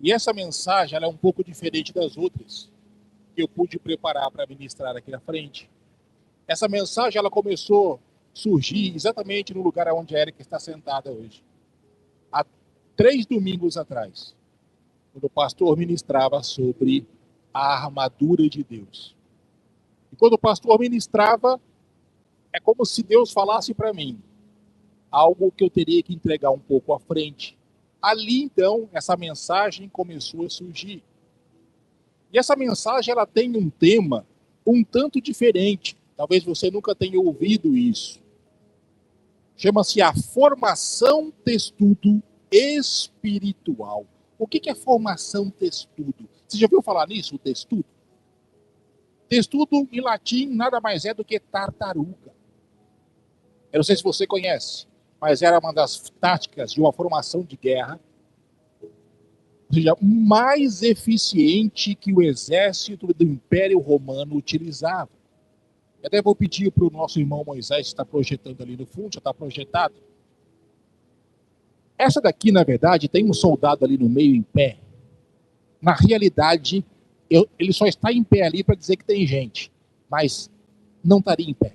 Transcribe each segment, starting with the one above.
E essa mensagem ela é um pouco diferente das outras que eu pude preparar para ministrar aqui na frente. Essa mensagem ela começou a surgir exatamente no lugar onde a Érica está sentada hoje. Há 3 domingos atrás, quando o pastor ministrava sobre a armadura de Deus. E quando o pastor ministrava, é como se Deus falasse para mim algo que eu teria que entregar um pouco à frente. Ali, então, essa mensagem começou a surgir. E essa mensagem ela tem um tema um tanto diferente. Talvez você nunca tenha ouvido isso. Chama-se a formação testudo espiritual. O que é formação testudo? Você já ouviu falar nisso, o testudo? Testudo, em latim, nada mais é do que tartaruga. Eu não sei se você conhece, mas era uma das táticas de uma formação de guerra, ou seja, mais eficiente que o exército do Império Romano utilizava. Eu até vou pedir para o nosso irmão Moisés, que está projetando ali no fundo, já está projetado. Essa daqui, na verdade, tem um soldado ali no meio em pé. Na realidade, ele só está em pé ali para dizer que tem gente, mas não estaria em pé.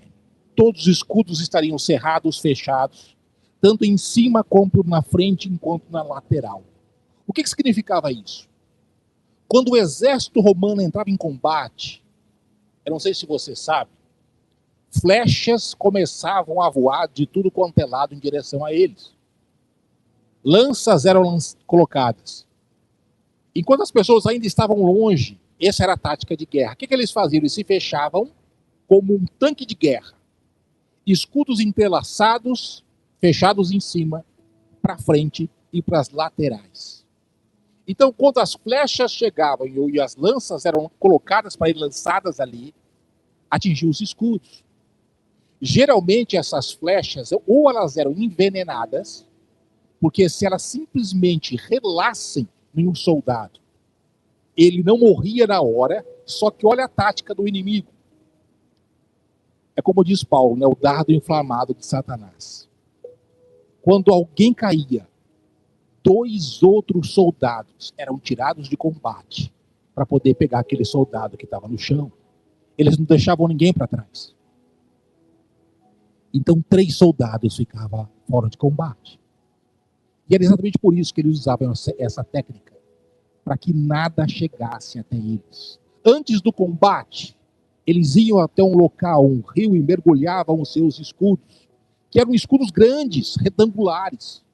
Todos os escudos estariam cerrados, fechados, tanto em cima como na frente, enquanto na lateral. O que significava isso? Quando o exército romano entrava em combate, eu não sei se você sabe, flechas começavam a voar de tudo quanto é lado em direção a eles. Lanças eram colocadas. Enquanto as pessoas ainda estavam longe, essa era a tática de guerra. O que eles faziam? Eles se fechavam como um tanque de guerra. Escudos entrelaçados, fechados em cima, para frente e para as laterais. Então, quando as flechas chegavam e as lanças eram colocadas para ir lançadas ali, atingiam os escudos. Geralmente, essas flechas, ou elas eram envenenadas, porque se elas simplesmente relassem em um soldado, ele não morria na hora, só que olha a tática do inimigo. É como diz Paulo, né, o dardo inflamado de Satanás. Quando alguém caía, 2 outros soldados eram tirados de combate para poder pegar aquele soldado que estava no chão. Eles não deixavam ninguém para trás. Então 3 soldados ficavam fora de combate. E era exatamente por isso que eles usavam essa técnica, para que nada chegasse até eles. Antes do combate, eles iam até um local, um rio, e mergulhavam os seus escudos, que eram escudos grandes, retangulares.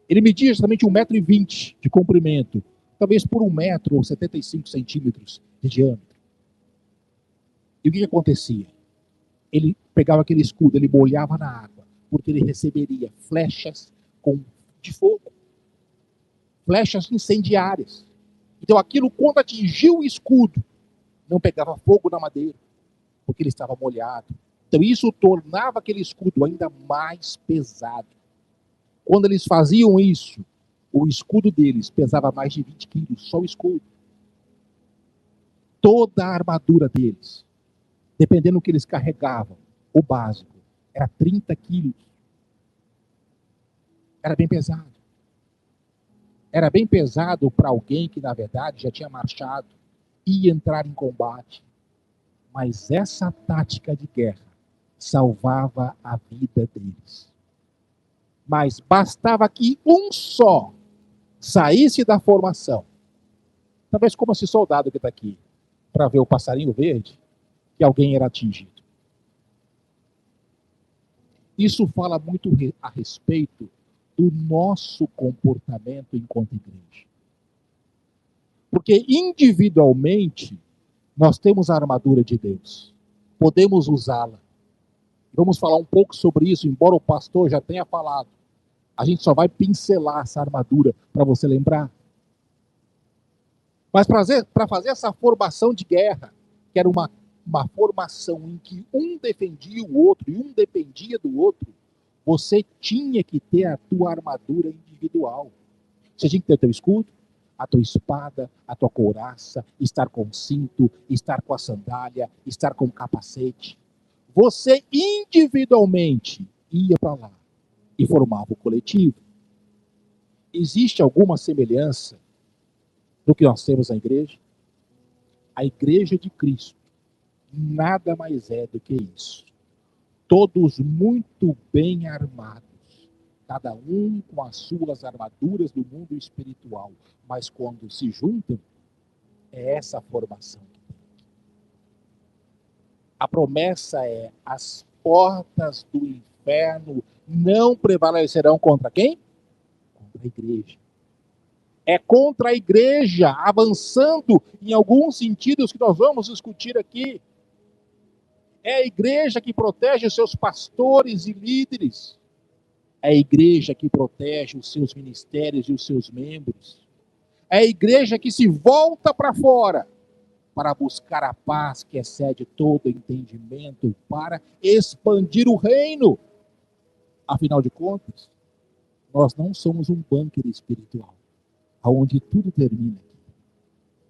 Ele media exatamente 1,20 m de comprimento, talvez por 1 metro ou 75 centímetros de diâmetro. E o que acontecia? Ele pegava aquele escudo, ele molhava na água, porque ele receberia flechas de fogo, flechas incendiárias. Então aquilo, quando atingiu o escudo, não pegava fogo na madeira, porque ele estava molhado. Então isso tornava aquele escudo ainda mais pesado. Quando eles faziam isso, o escudo deles pesava mais de 20 quilos, só o escudo. Toda a armadura deles, dependendo do que eles carregavam, o básico, era 30 quilos. Era bem pesado. Era bem pesado para alguém que, na verdade, já tinha marchado, ia entrar em combate. Mas essa tática de guerra salvava a vida deles. Mas bastava que um só saísse da formação. Talvez como esse soldado que está aqui, para ver o passarinho verde, que alguém era atingido. Isso fala muito a respeito do nosso comportamento enquanto igreja. Porque individualmente, nós temos a armadura de Deus. Podemos usá-la. Vamos falar um pouco sobre isso, embora o pastor já tenha falado. A gente só vai pincelar essa armadura para você lembrar. Mas para fazer essa formação de guerra, que era uma formação em que um defendia o outro e um dependia do outro, você tinha que ter a tua armadura individual. Você tinha que ter o teu escudo, a tua espada, a tua couraça, estar com o cinto, estar com a sandália, estar com o capacete. Você individualmente ia para lá e formava o coletivo. Existe alguma semelhança do que nós temos na igreja? A igreja de Cristo nada mais é do que isso. Todos muito bem armados, cada um com as suas armaduras do mundo espiritual, mas quando se juntam, é essa formação. A promessa é: as portas do inferno não prevalecerão contra quem? Contra a igreja. É contra a igreja, avançando em alguns sentidos que nós vamos discutir aqui. É a igreja que protege os seus pastores e líderes. É a igreja que protege os seus ministérios e os seus membros. É a igreja que se volta para fora para buscar a paz que excede todo entendimento, para expandir o reino. Afinal de contas, nós não somos um bunker espiritual, onde tudo termina aqui.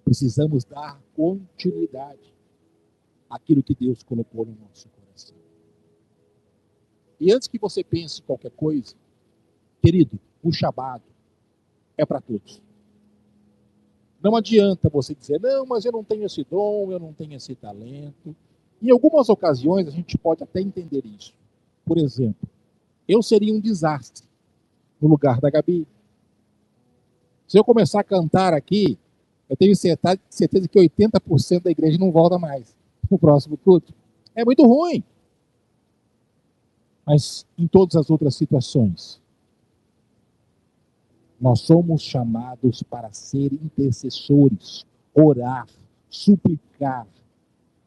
Precisamos dar continuidade àquilo que Deus colocou no nosso coração. E antes que você pense qualquer coisa, querido, o chamado é para todos. Não adianta você dizer: não, mas eu não tenho esse dom, eu não tenho esse talento. Em algumas ocasiões a gente pode até entender isso. Por exemplo, eu seria um desastre no lugar da Gabi. Se eu começar a cantar aqui, eu tenho certeza que 80% da igreja não volta mais no próximo culto. É muito ruim. Mas em todas as outras situações, nós somos chamados para ser intercessores, orar, suplicar,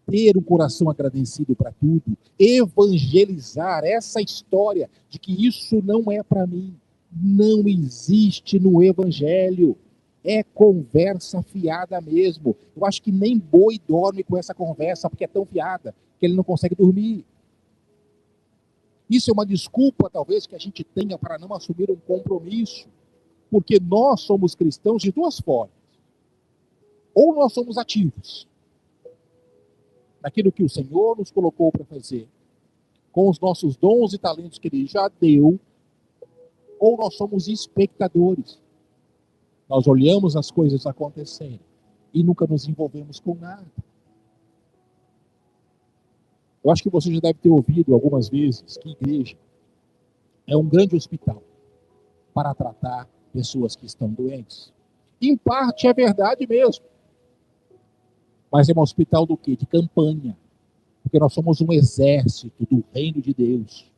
ter um coração agradecido para tudo, evangelizar essa história de que isso não é para mim, não existe no evangelho. É conversa fiada mesmo. Eu acho que nem boi dorme com essa conversa, porque é tão fiada que ele não consegue dormir. Isso é uma desculpa, talvez, que a gente tenha para não assumir um compromisso. Porque nós somos cristãos de duas formas. Ou nós somos ativos naquilo que o Senhor nos colocou para fazer, com os nossos dons e talentos que Ele já deu, ou nós somos espectadores. Nós olhamos as coisas acontecerem e nunca nos envolvemos com nada. Eu acho que você já deve ter ouvido algumas vezes que a igreja é um grande hospital para tratar pessoas que estão doentes. Em parte é verdade mesmo. Mas é um hospital do quê? De campanha. Porque nós somos um exército do reino de Deus.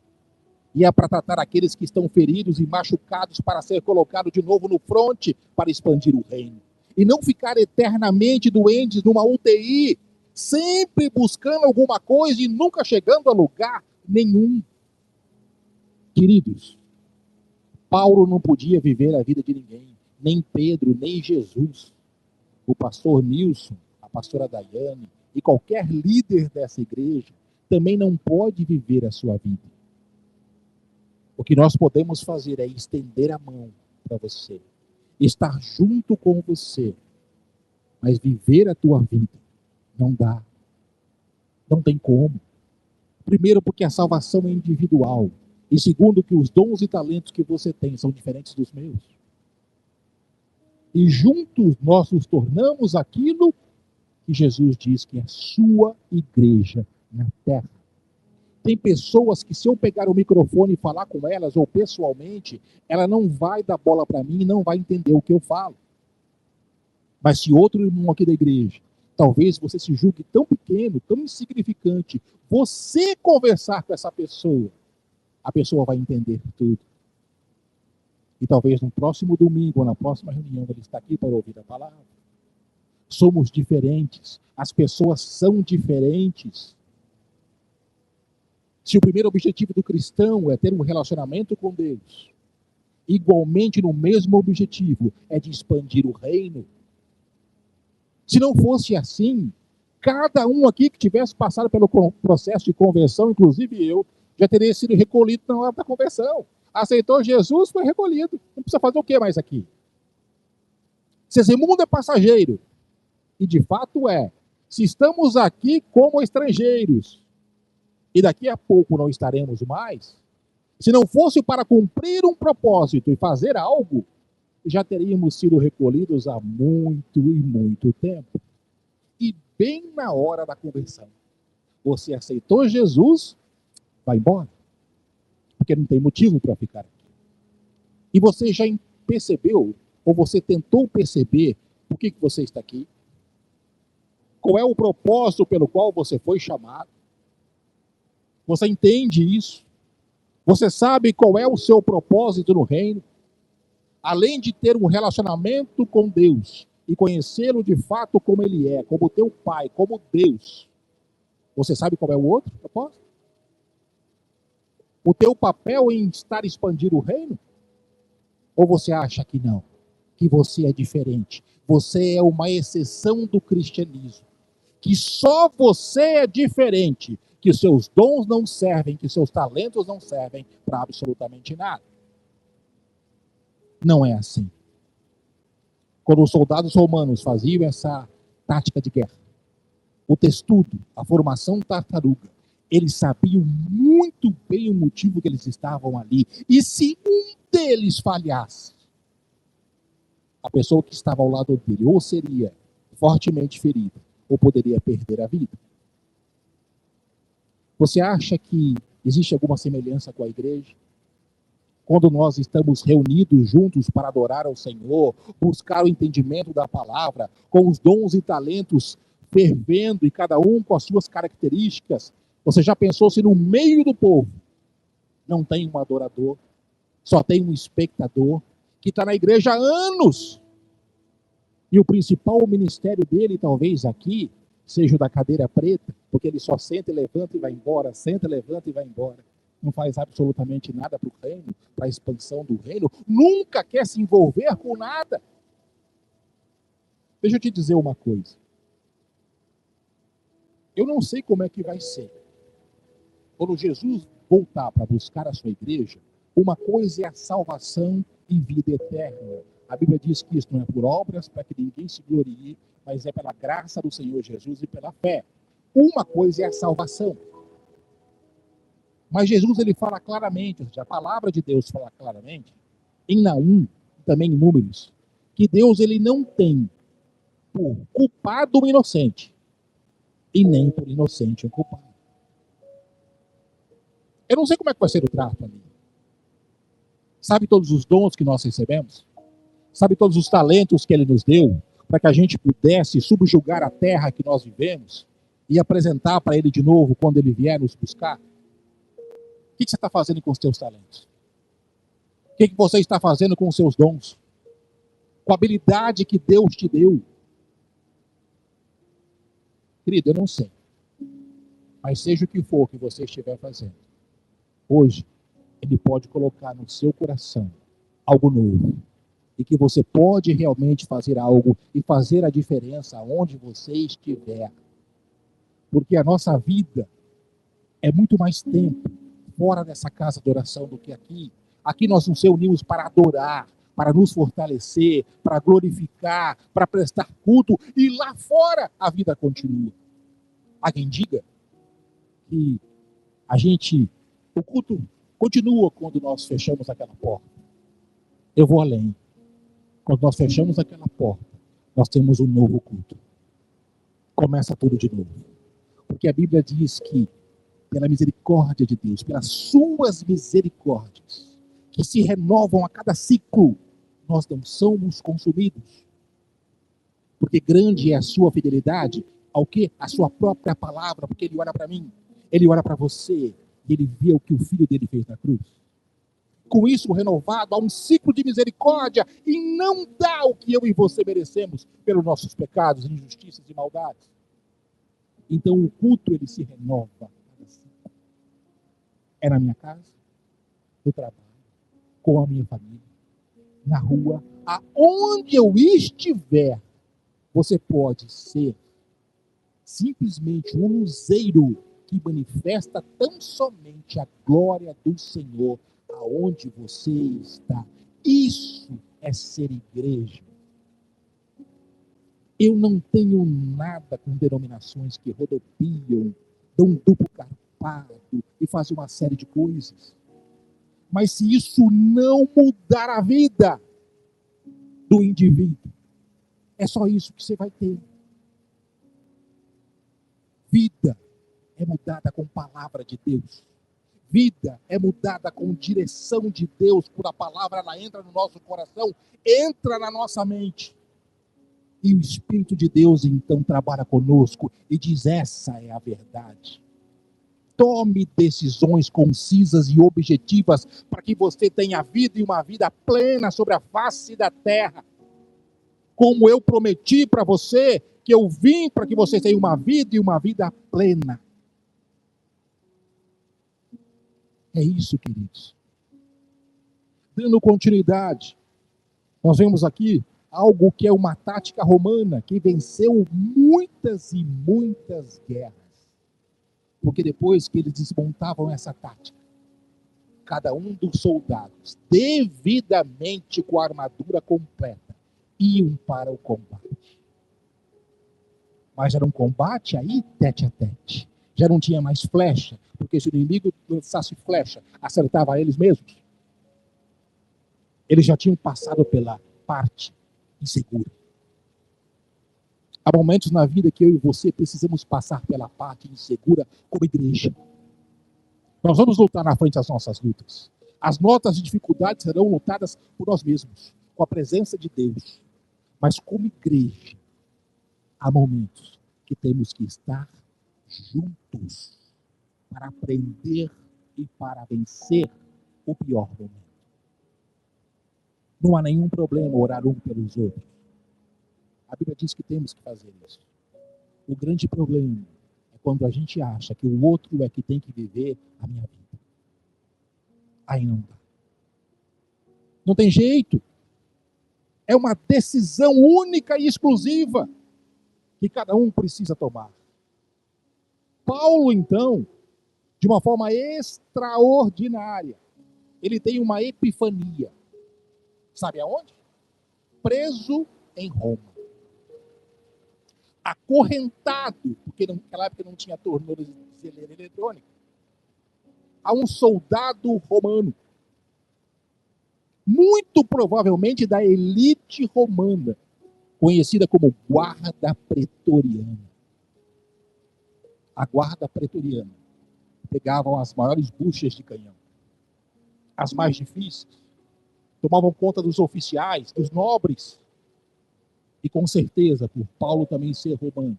E é para tratar aqueles que estão feridos e machucados para ser colocado de novo no fronte para expandir o reino. E não ficar eternamente doentes numa UTI, sempre buscando alguma coisa e nunca chegando a lugar nenhum. Queridos, Paulo não podia viver a vida de ninguém, nem Pedro, nem Jesus. O pastor Nilson, a pastora Daiane e qualquer líder dessa igreja também não pode viver a sua vida. O que nós podemos fazer é estender a mão para você, estar junto com você, mas viver a tua vida não dá. Não tem como. Primeiro, porque a salvação é individual. E segundo, que os dons e talentos que você tem são diferentes dos meus. E juntos nós nos tornamos aquilo que Jesus diz que é a sua igreja na terra. Tem pessoas que, se eu pegar o microfone e falar com elas, ou pessoalmente, ela não vai dar bola para mim e não vai entender o que eu falo. Mas se outro irmão aqui da igreja, talvez você se julgue tão pequeno, tão insignificante, você conversar com essa pessoa, a pessoa vai entender tudo. E talvez no próximo domingo, ou na próxima reunião, ele está aqui para ouvir a palavra. Somos diferentes, as pessoas são diferentes. Se o primeiro objetivo do cristão é ter um relacionamento com Deus, igualmente no mesmo objetivo é de expandir o reino. Se não fosse assim, cada um aqui que tivesse passado pelo processo de conversão, inclusive eu, já teria sido recolhido na hora da conversão. Aceitou Jesus, foi recolhido. Não precisa fazer o que mais aqui? Se esse mundo é passageiro, e de fato é, se estamos aqui como estrangeiros, e daqui a pouco não estaremos mais, se não fosse para cumprir um propósito e fazer algo, já teríamos sido recolhidos há muito e muito tempo. E bem na hora da conversão, você aceitou Jesus, vai embora, porque não tem motivo para ficar aqui. E você já percebeu, ou você tentou perceber, por que você está aqui? Qual é o propósito pelo qual você foi chamado? Você entende isso? Você sabe qual é o seu propósito no reino? Além de ter um relacionamento com Deus e conhecê-lo de fato como Ele é, como teu Pai, como Deus, você sabe qual é o outro propósito? O teu papel em estar expandindo o reino? Ou você acha que não? Que você é diferente? Você é uma exceção do cristianismo? Que só você é diferente? Que os seus dons não servem, que os seus talentos não servem para absolutamente nada? Não é assim. Quando os soldados romanos faziam essa tática de guerra, o testudo, a formação tartaruga, eles sabiam muito bem o motivo que eles estavam ali. E se um deles falhasse, a pessoa que estava ao lado dele ou seria fortemente ferida, ou poderia perder a vida. Você acha que existe alguma semelhança com a igreja? Quando nós estamos reunidos juntos para adorar ao Senhor, buscar o entendimento da palavra, com os dons e talentos fervendo e cada um com as suas características, você já pensou se no meio do povo não tem um adorador, só tem um espectador que está na igreja há anos e o principal ministério dele talvez aqui seja o da cadeira preta, porque ele só senta e levanta e vai embora, senta, levanta e vai embora. Não faz absolutamente nada para o reino, para a expansão do reino, nunca quer se envolver com nada. Deixa eu te dizer uma coisa. Eu não sei como é que vai ser. Quando Jesus voltar para buscar a sua igreja, uma coisa é a salvação e vida eterna. A Bíblia diz que isso não é por obras, para que ninguém se glorie, mas é pela graça do Senhor Jesus e pela fé. Uma coisa é a salvação. Mas Jesus ele fala claramente, a palavra de Deus fala claramente, em Naum, também em Números, que Deus ele não tem por culpado um inocente e nem por inocente um culpado. Eu não sei como é que vai ser o trato ali. Sabe todos os dons que nós recebemos? Sabe todos os talentos que ele nos deu para que a gente pudesse subjugar a terra que nós vivemos e apresentar para ele de novo quando ele vier nos buscar? O que você está fazendo com os seus talentos? O que você está fazendo com os seus dons? Com a habilidade que Deus te deu? Querido, eu não sei. Mas seja o que for que você estiver fazendo, hoje, ele pode colocar no seu coração algo novo. E que você pode realmente fazer algo e fazer a diferença onde você estiver. Porque a nossa vida é muito mais tempo fora dessa casa de oração do que aqui. Aqui nós nos reunimos para adorar, para nos fortalecer, para glorificar, para prestar culto. E lá fora a vida continua. Há quem diga que o culto continua quando nós fechamos aquela porta. Eu vou além. Quando nós fechamos aquela porta, nós temos um novo culto. Começa tudo de novo. Porque a Bíblia diz que, pela misericórdia de Deus, pelas suas misericórdias, que se renovam a cada ciclo, nós não somos consumidos. Porque grande é a sua fidelidade ao que? A sua própria palavra, porque ele olha para mim, ele olha para você, e ele vê o que o filho dele fez na cruz. Com isso renovado, há um ciclo de misericórdia e não dá o que eu e você merecemos pelos nossos pecados, injustiças e maldades. Então o culto ele se renova. É na minha casa, no trabalho, com a minha família, na rua, aonde eu estiver, você pode ser simplesmente um luzeiro que manifesta tão somente a glória do Senhor aonde você está. Isso é ser igreja. Eu não tenho nada com denominações que rodopiam, dão duplo carpado e fazem uma série de coisas. Mas se isso não mudar a vida, do indivíduo. É só isso que você vai ter. Vida é mudada com a palavra de Deus. Vida é mudada com direção de Deus, por a palavra, ela entra no nosso coração, entra na nossa mente. E o Espírito de Deus então trabalha conosco e diz: essa é a verdade. Tome decisões concisas e objetivas para que você tenha vida e uma vida plena sobre a face da terra. Como eu prometi para você, que eu vim para que você tenha uma vida e uma vida plena. É isso, queridos. Dando continuidade, nós vemos aqui algo que é uma tática romana que venceu muitas e muitas guerras. Porque depois que eles desmontavam essa tática, cada um dos soldados, devidamente com a armadura completa, iam para o combate. Mas era um combate aí tete a tete. Já não tinha mais flecha, porque se o inimigo lançasse flecha, acertava eles mesmos. Eles já tinham passado pela parte insegura. Há momentos na vida que eu e você precisamos passar pela parte insegura como igreja. Nós vamos lutar na frente das nossas lutas. As nossas dificuldades serão lutadas por nós mesmos, com a presença de Deus. Mas como igreja, há momentos que temos que estar juntos para aprender e para vencer o pior momento. Não há nenhum problema orar um pelos outros. A Bíblia diz que temos que fazer isso. O grande problema é quando a gente acha que o outro é que tem que viver a minha vida. Aí não dá. Não tem jeito. É uma decisão única e exclusiva que cada um precisa tomar. Paulo, então, de uma forma extraordinária, ele tem uma epifania. Sabe aonde? Preso em Roma. Acorrentado, porque naquela época não tinha tornozeleira eletrônica, a um soldado romano. Muito provavelmente da elite romana, conhecida como guarda pretoriana. A guarda pretoriana pegavam as maiores buchas de canhão, as mais difíceis, tomavam conta dos oficiais, dos nobres, e com certeza, por Paulo também ser romano,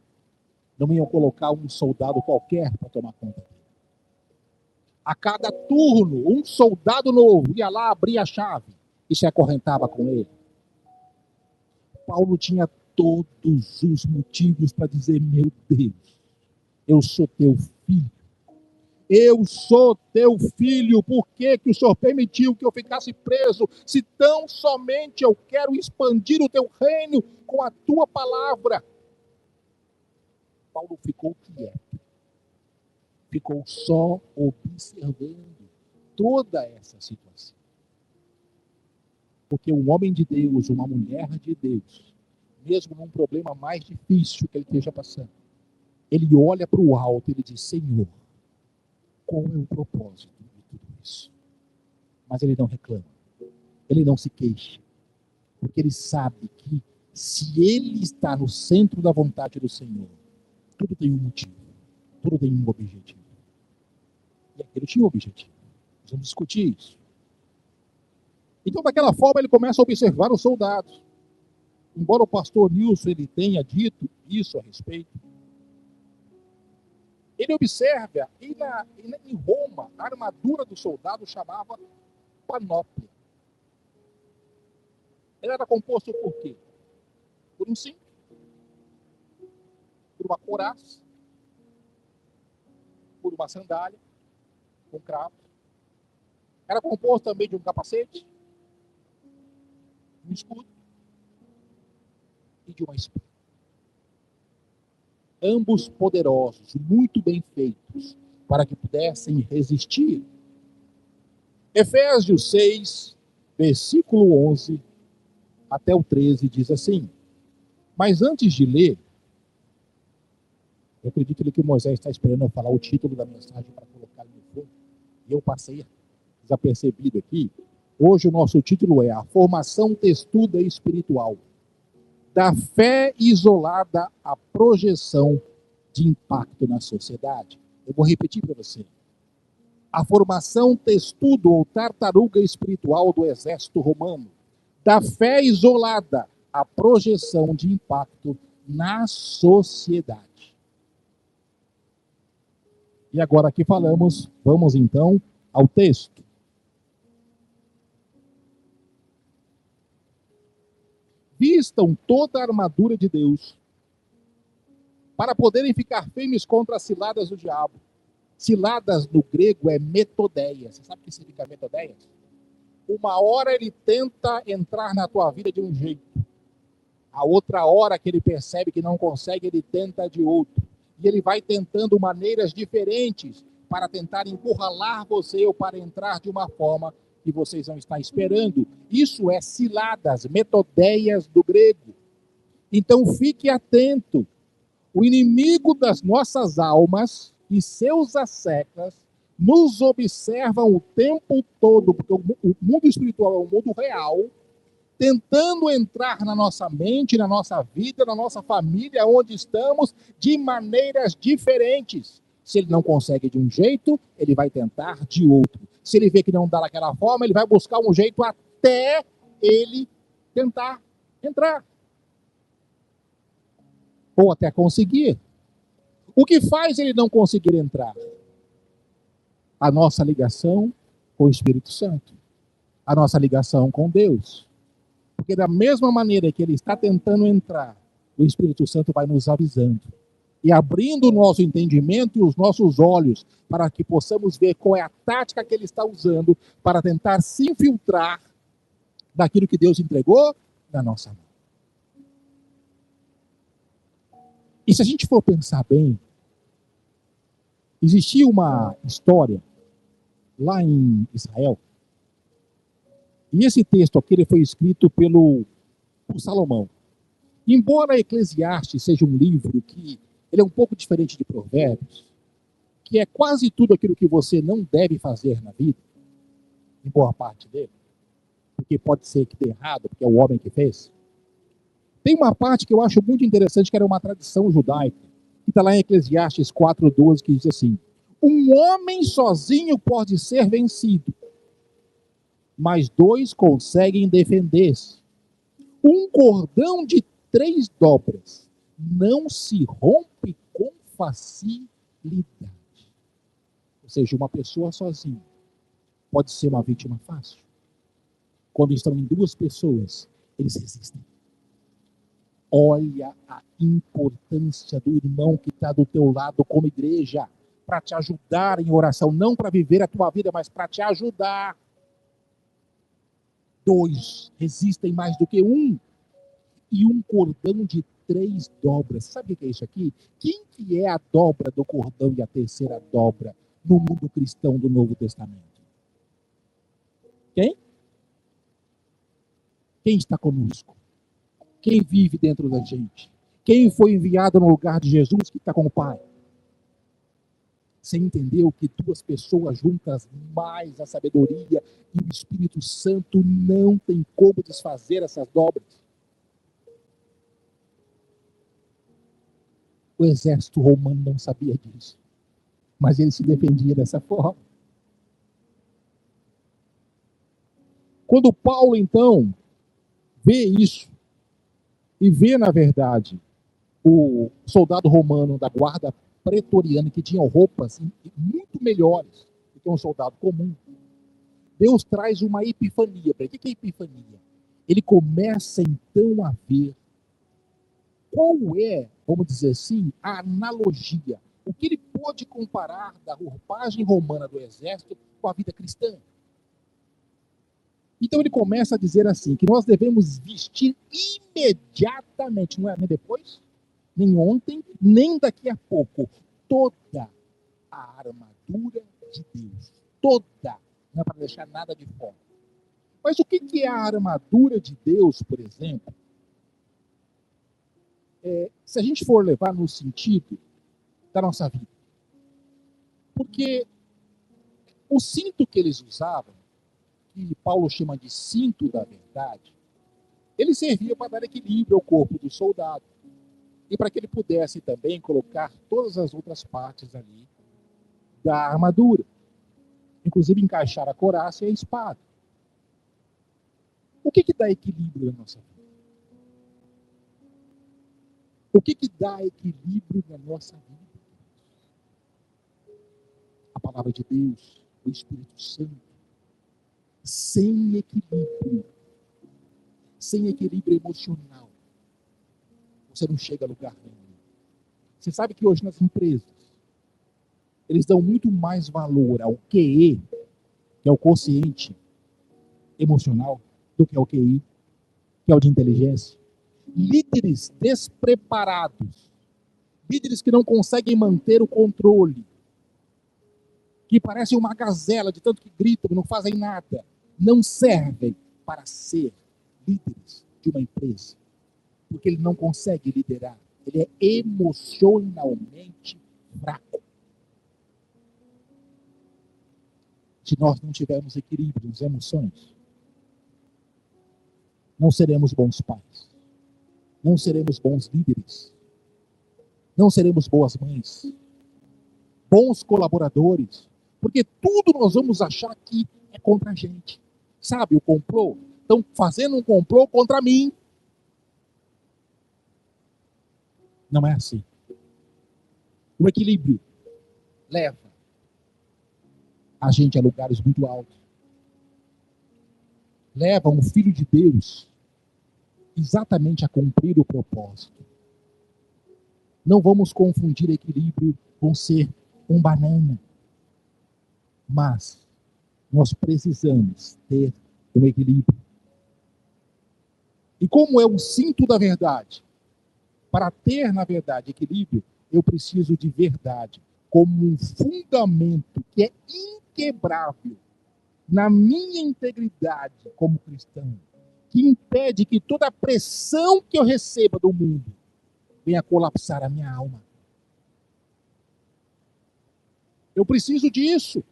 não iam colocar um soldado qualquer para tomar conta dele. A cada turno, um soldado novo ia lá, abria a chave e se acorrentava com ele. Paulo tinha todos os motivos para dizer: meu Deus, eu sou teu filho. Eu sou teu filho. Por que o Senhor permitiu que eu ficasse preso? Se tão somente eu quero expandir o teu reino com a tua palavra. Paulo ficou quieto. Ficou só observando toda essa situação. Porque um homem de Deus, uma mulher de Deus, mesmo num problema mais difícil que ele esteja passando, ele olha para o alto e ele diz: Senhor, qual é o propósito de tudo isso? Mas ele não reclama, ele não se queixa, porque ele sabe que se ele está no centro da vontade do Senhor, tudo tem um motivo, tudo tem um objetivo. E ele tinha um objetivo. Nós vamos discutir isso. Então, daquela forma, ele começa a observar os soldados. Embora o pastor Nilson ele tenha dito isso a respeito, ele observa, e em Roma, a armadura do soldado chamava panóplia. Ele era composto por quê? Por um cinto, por uma couraça, por uma sandália, com cravo. Era composto também de um capacete, um escudo e de uma espada. Ambos poderosos, muito bem feitos, para que pudessem resistir. Efésios 6, versículo 11 até o 13 diz assim: mas antes de ler, eu acredito que o Moisés está esperando eu falar o título da mensagem para colocar no fundo, e eu passei desapercebido aqui. Hoje o nosso título é A Formação Testuda Espiritual. Da fé isolada à projeção de impacto na sociedade. Eu vou repetir para você. A formação testudo ou tartaruga espiritual do exército romano. Da fé isolada à projeção de impacto na sociedade. E agora aqui vamos então ao texto. Vistam toda a armadura de Deus para poderem ficar firmes contra as ciladas do diabo. Ciladas no grego é metodeia. Você sabe o que significa metodeia? Uma hora ele tenta entrar na tua vida de um jeito. A outra hora que ele percebe que não consegue, ele tenta de outro. E ele vai tentando maneiras diferentes para tentar encurralar você ou para entrar de uma forma que vocês não estão esperando. Isso é ciladas, metodeias do grego. Então fique atento. O inimigo das nossas almas e seus asseclas nos observam o tempo todo, porque o mundo espiritual é um mundo real, tentando entrar na nossa mente, na nossa vida, na nossa família, onde estamos, de maneiras diferentes. Se ele não consegue de um jeito, ele vai tentar de outro. Se ele vê que não dá daquela forma, ele vai buscar um jeito até ele tentar entrar. Ou até conseguir. O que faz ele não conseguir entrar? A nossa ligação com o Espírito Santo. A nossa ligação com Deus. Porque da mesma maneira que ele está tentando entrar, o Espírito Santo vai nos avisando. E abrindo o nosso entendimento e os nossos olhos para que possamos ver qual é a tática que ele está usando para tentar se infiltrar daquilo que Deus entregou na nossa mão. E se a gente for pensar bem, existia uma história lá em Israel, e esse texto aqui ele foi escrito por Salomão. Embora Eclesiastes seja um livro que ele é um pouco diferente de Provérbios, que é quase tudo aquilo que você não deve fazer na vida, em boa parte dele, porque pode ser que dê errado, porque é o homem que fez. Tem uma parte que eu acho muito interessante, que era uma tradição judaica, que está lá em Eclesiastes 4:12, que diz assim: um homem sozinho pode ser vencido, mas dois conseguem defender-se. Um cordão de 3 dobras não se rompe com facilidade. Ou seja, uma pessoa sozinha pode ser uma vítima fácil. Quando estão em 2 pessoas, eles resistem. Olha a importância do irmão que está do teu lado como igreja, para te ajudar em oração, não para viver a tua vida, mas para te ajudar. 2 resistem mais do que 1. E um cordão de 3 dobras. Sabe o que é isso aqui? Quem que é a dobra do cordão e a terceira dobra no mundo cristão do Novo Testamento? Quem? Quem está conosco? Quem vive dentro da gente? Quem foi enviado no lugar de Jesus que está com o Pai? Você entendeu que 2 pessoas juntas, mais a sabedoria e o Espírito Santo, não tem como desfazer essas dobras? O exército romano não sabia disso, mas ele se defendia dessa forma. Quando Paulo, então, vê isso, e vê, na verdade, o soldado romano da guarda pretoriana, que tinha roupas muito melhores do que um soldado comum, Deus traz uma epifania para ele. O que é epifania? Ele começa, então, a ver qual é, vamos dizer assim, a analogia. O que ele pode comparar da roupagem romana do exército com a vida cristã? Então ele começa a dizer assim, que nós devemos vestir imediatamente, não é nem depois, nem ontem, nem daqui a pouco, toda a armadura de Deus. Toda. Não é para deixar nada de fora. Mas o que é a armadura de Deus, por exemplo? Se a gente for levar no sentido da nossa vida. Porque o cinto que eles usavam que Paulo chama de cinto da verdade, ele servia para dar equilíbrio ao corpo do soldado e para que ele pudesse também colocar todas as outras partes ali da armadura, inclusive encaixar a couraça e a espada. O que dá equilíbrio na nossa vida? O que dá equilíbrio na nossa vida? A palavra de Deus, o Espírito Santo. Sem equilíbrio emocional, você não chega a lugar nenhum. Você sabe que hoje nas empresas, eles dão muito mais valor ao QE, que é o quociente emocional, do que ao QI, que é o de inteligência. Líderes despreparados, líderes que não conseguem manter o controle, que parecem uma gazela de tanto que gritam e não fazem nada, não servem para ser líderes de uma empresa, porque ele não consegue liderar, ele é emocionalmente fraco. Se nós não tivermos equilíbrio nas emoções, não seremos bons pais, não seremos bons líderes, não seremos boas mães, bons colaboradores, porque tudo nós vamos achar que é contra a gente. Sabe o complô? Estão fazendo um complô contra mim. Não é assim. O equilíbrio leva a gente a lugares muito altos. Leva um filho de Deus exatamente a cumprir o propósito. Não vamos confundir equilíbrio com ser um banana. Mas nós precisamos ter um equilíbrio. E como é o cinto da verdade? Para ter, na verdade, equilíbrio, eu preciso de verdade como um fundamento que é inquebrável na minha integridade como cristão, que impede que toda a pressão que eu receba do mundo venha colapsar a minha alma. Eu preciso disso.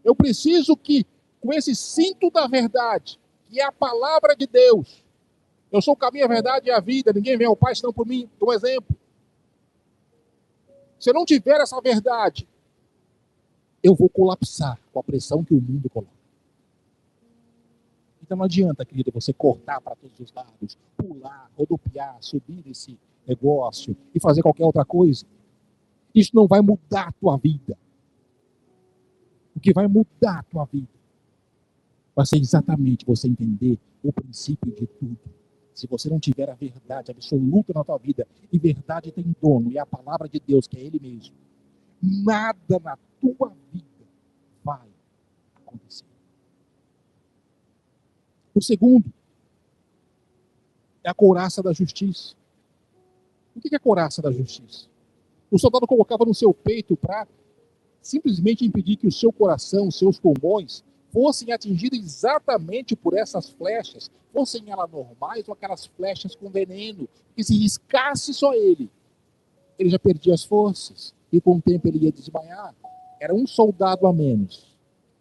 Eu preciso que, com esse cinto da verdade, que é a palavra de Deus, eu sou o caminho, a verdade e a vida, ninguém vem ao Pai senão por mim, por um exemplo. Se eu não tiver essa verdade, eu vou colapsar com a pressão que o mundo coloca. Então não adianta, querido, você cortar para todos os lados, pular, rodopiar, subir esse negócio e fazer qualquer outra coisa. Isso não vai mudar a tua vida. O que vai mudar a tua vida vai ser exatamente você entender o princípio de tudo. Se você não tiver a verdade absoluta na tua vida, e verdade tem dono, e a palavra de Deus, que é Ele mesmo, nada na tua vida vai acontecer. O segundo é a couraça da justiça. O que é a couraça da justiça? O soldado colocava no seu peito para simplesmente impedir que o seu coração, os seus pulmões, fossem atingidos exatamente por essas flechas, fossem elas normais ou aquelas flechas com veneno, que se riscasse só ele já perdia as forças, e com o tempo ele ia desmaiar. Era um soldado a menos,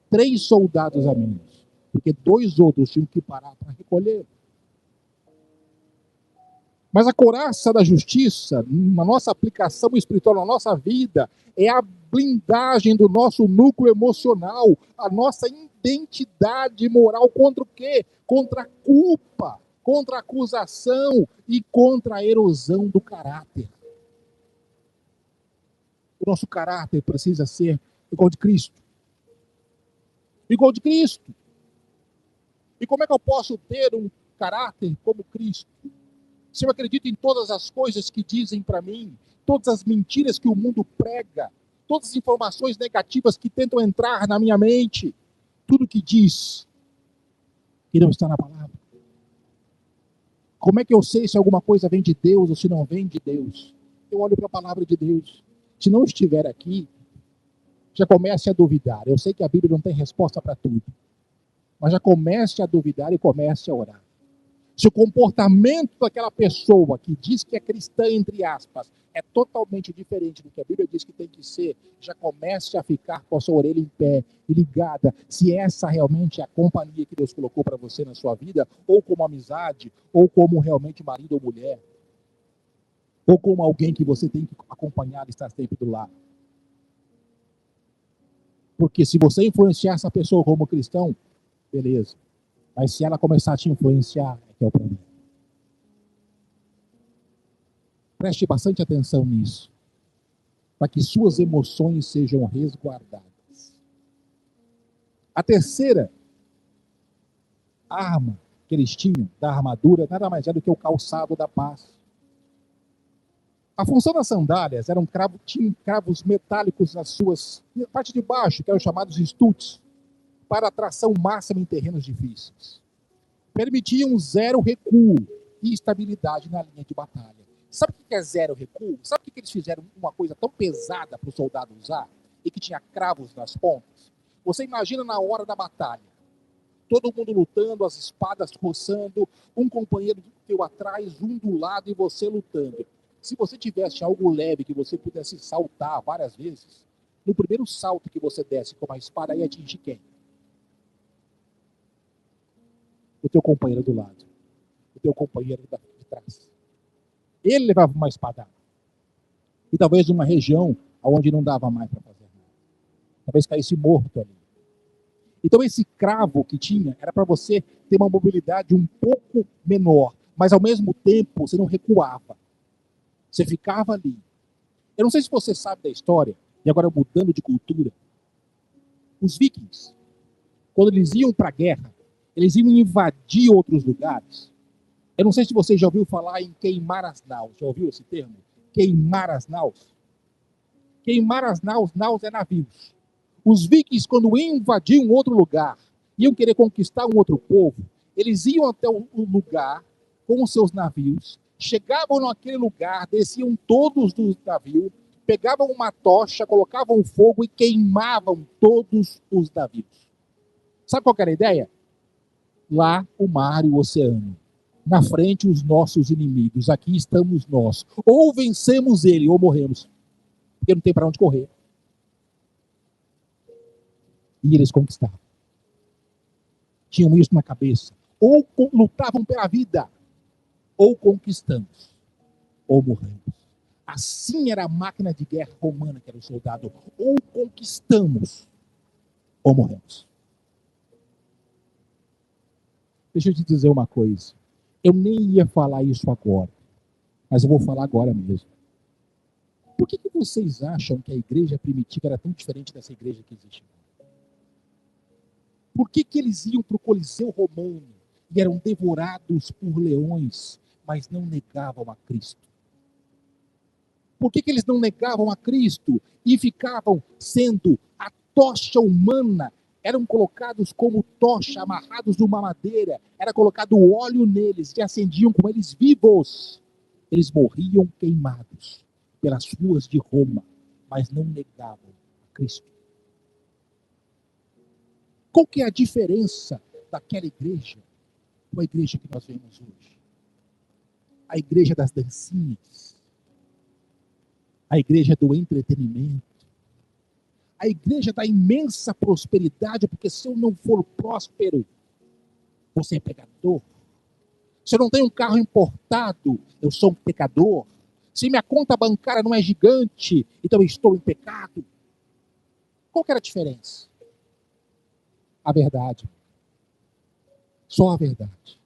3 soldados a menos, porque 2 outros tinham que parar para recolher. Mas a couraça da justiça, na nossa aplicação espiritual, na nossa vida, é a blindagem do nosso núcleo emocional, a nossa identidade moral contra o quê? Contra a culpa, contra a acusação e contra a erosão do caráter. O nosso caráter precisa ser igual de Cristo. Igual de Cristo. E como é que eu posso ter um caráter como Cristo? Se eu acredito em todas as coisas que dizem para mim, todas as mentiras que o mundo prega, todas as informações negativas que tentam entrar na minha mente, tudo que diz que não está na palavra. Como é que eu sei se alguma coisa vem de Deus ou se não vem de Deus? Eu olho para a palavra de Deus. Se não estiver aqui, já comece a duvidar. Eu sei que a Bíblia não tem resposta para tudo, mas já comece a duvidar e comece a orar. Se o comportamento daquela pessoa que diz que é cristã, entre aspas, é totalmente diferente do que a Bíblia diz que tem que ser, já comece a ficar com a sua orelha em pé e ligada, se essa realmente é a companhia que Deus colocou para você na sua vida, ou como amizade, ou como realmente marido ou mulher, ou como alguém que você tem que acompanhar e estar sempre do lado. Porque se você influenciar essa pessoa como cristão, beleza. Mas se ela começar a te influenciar, é que é o problema. Preste bastante atenção nisso, para que suas emoções sejam resguardadas. A terceira arma que eles tinham da armadura nada mais é do que o calçado da paz. A função das sandálias tinham cravos metálicos na parte de baixo, que eram chamados estuques, para atração máxima em terrenos difíceis. Permitiam zero recuo e estabilidade na linha de batalha. Sabe o que é zero recuo? Sabe por que eles fizeram uma coisa tão pesada para o soldado usar e que tinha cravos nas pontas? Você imagina na hora da batalha, todo mundo lutando, as espadas roçando, um companheiro teu atrás, um do lado e você lutando. Se você tivesse algo leve que você pudesse saltar várias vezes, no primeiro salto que você desse com a espada, ia atingir quem? O teu companheiro do lado, o teu companheiro de trás. Ele levava uma espada. E talvez numa região onde não dava mais para fazer nada. Talvez caísse morto ali. Então esse cravo que tinha era para você ter uma mobilidade um pouco menor, mas ao mesmo tempo você não recuava. Você ficava ali. Eu não sei se você sabe da história, e agora mudando de cultura, os vikings, quando eles iam para a guerra, eles iam invadir outros lugares. Eu não sei se você já ouviu falar em queimar as naus. Já ouviu esse termo? Queimar as naus. Queimar as naus, naus é navios. Os vikings, quando iam invadir um outro lugar, iam querer conquistar um outro povo, eles iam até o lugar com os seus navios, chegavam naquele lugar, desciam todos do navio, pegavam uma tocha, colocavam fogo e queimavam todos os navios. Sabe qual era a ideia? Lá o mar e o oceano. Na frente os nossos inimigos. Aqui estamos nós. Ou vencemos ele ou morremos. Porque não tem para onde correr. E eles conquistavam. Tinham isso na cabeça. Ou lutavam pela vida, ou conquistamos, ou morremos. Assim era a máquina de guerra romana, que era o soldado. Ou conquistamos, ou morremos. Deixa eu te dizer uma coisa. Eu nem ia falar isso agora, mas eu vou falar agora mesmo. Por que vocês acham que a igreja primitiva era tão diferente dessa igreja que existe? Por que eles iam para o Coliseu Romano e eram devorados por leões, mas não negavam a Cristo? Por que eles não negavam a Cristo e ficavam sendo a tocha humana? Eram colocados como tocha, amarrados numa madeira, era colocado óleo neles e acendiam com eles vivos. Eles morriam queimados pelas ruas de Roma, mas não negavam a Cristo. Qual que é a diferença daquela igreja com a igreja que nós vemos hoje? A igreja das dancinhas, a igreja do entretenimento, a igreja da imensa prosperidade, porque se eu não for próspero, você é pecador. Se eu não tenho um carro importado, eu sou um pecador. Se minha conta bancária não é gigante, então eu estou em pecado. Qual que era a diferença? A verdade. Só a verdade.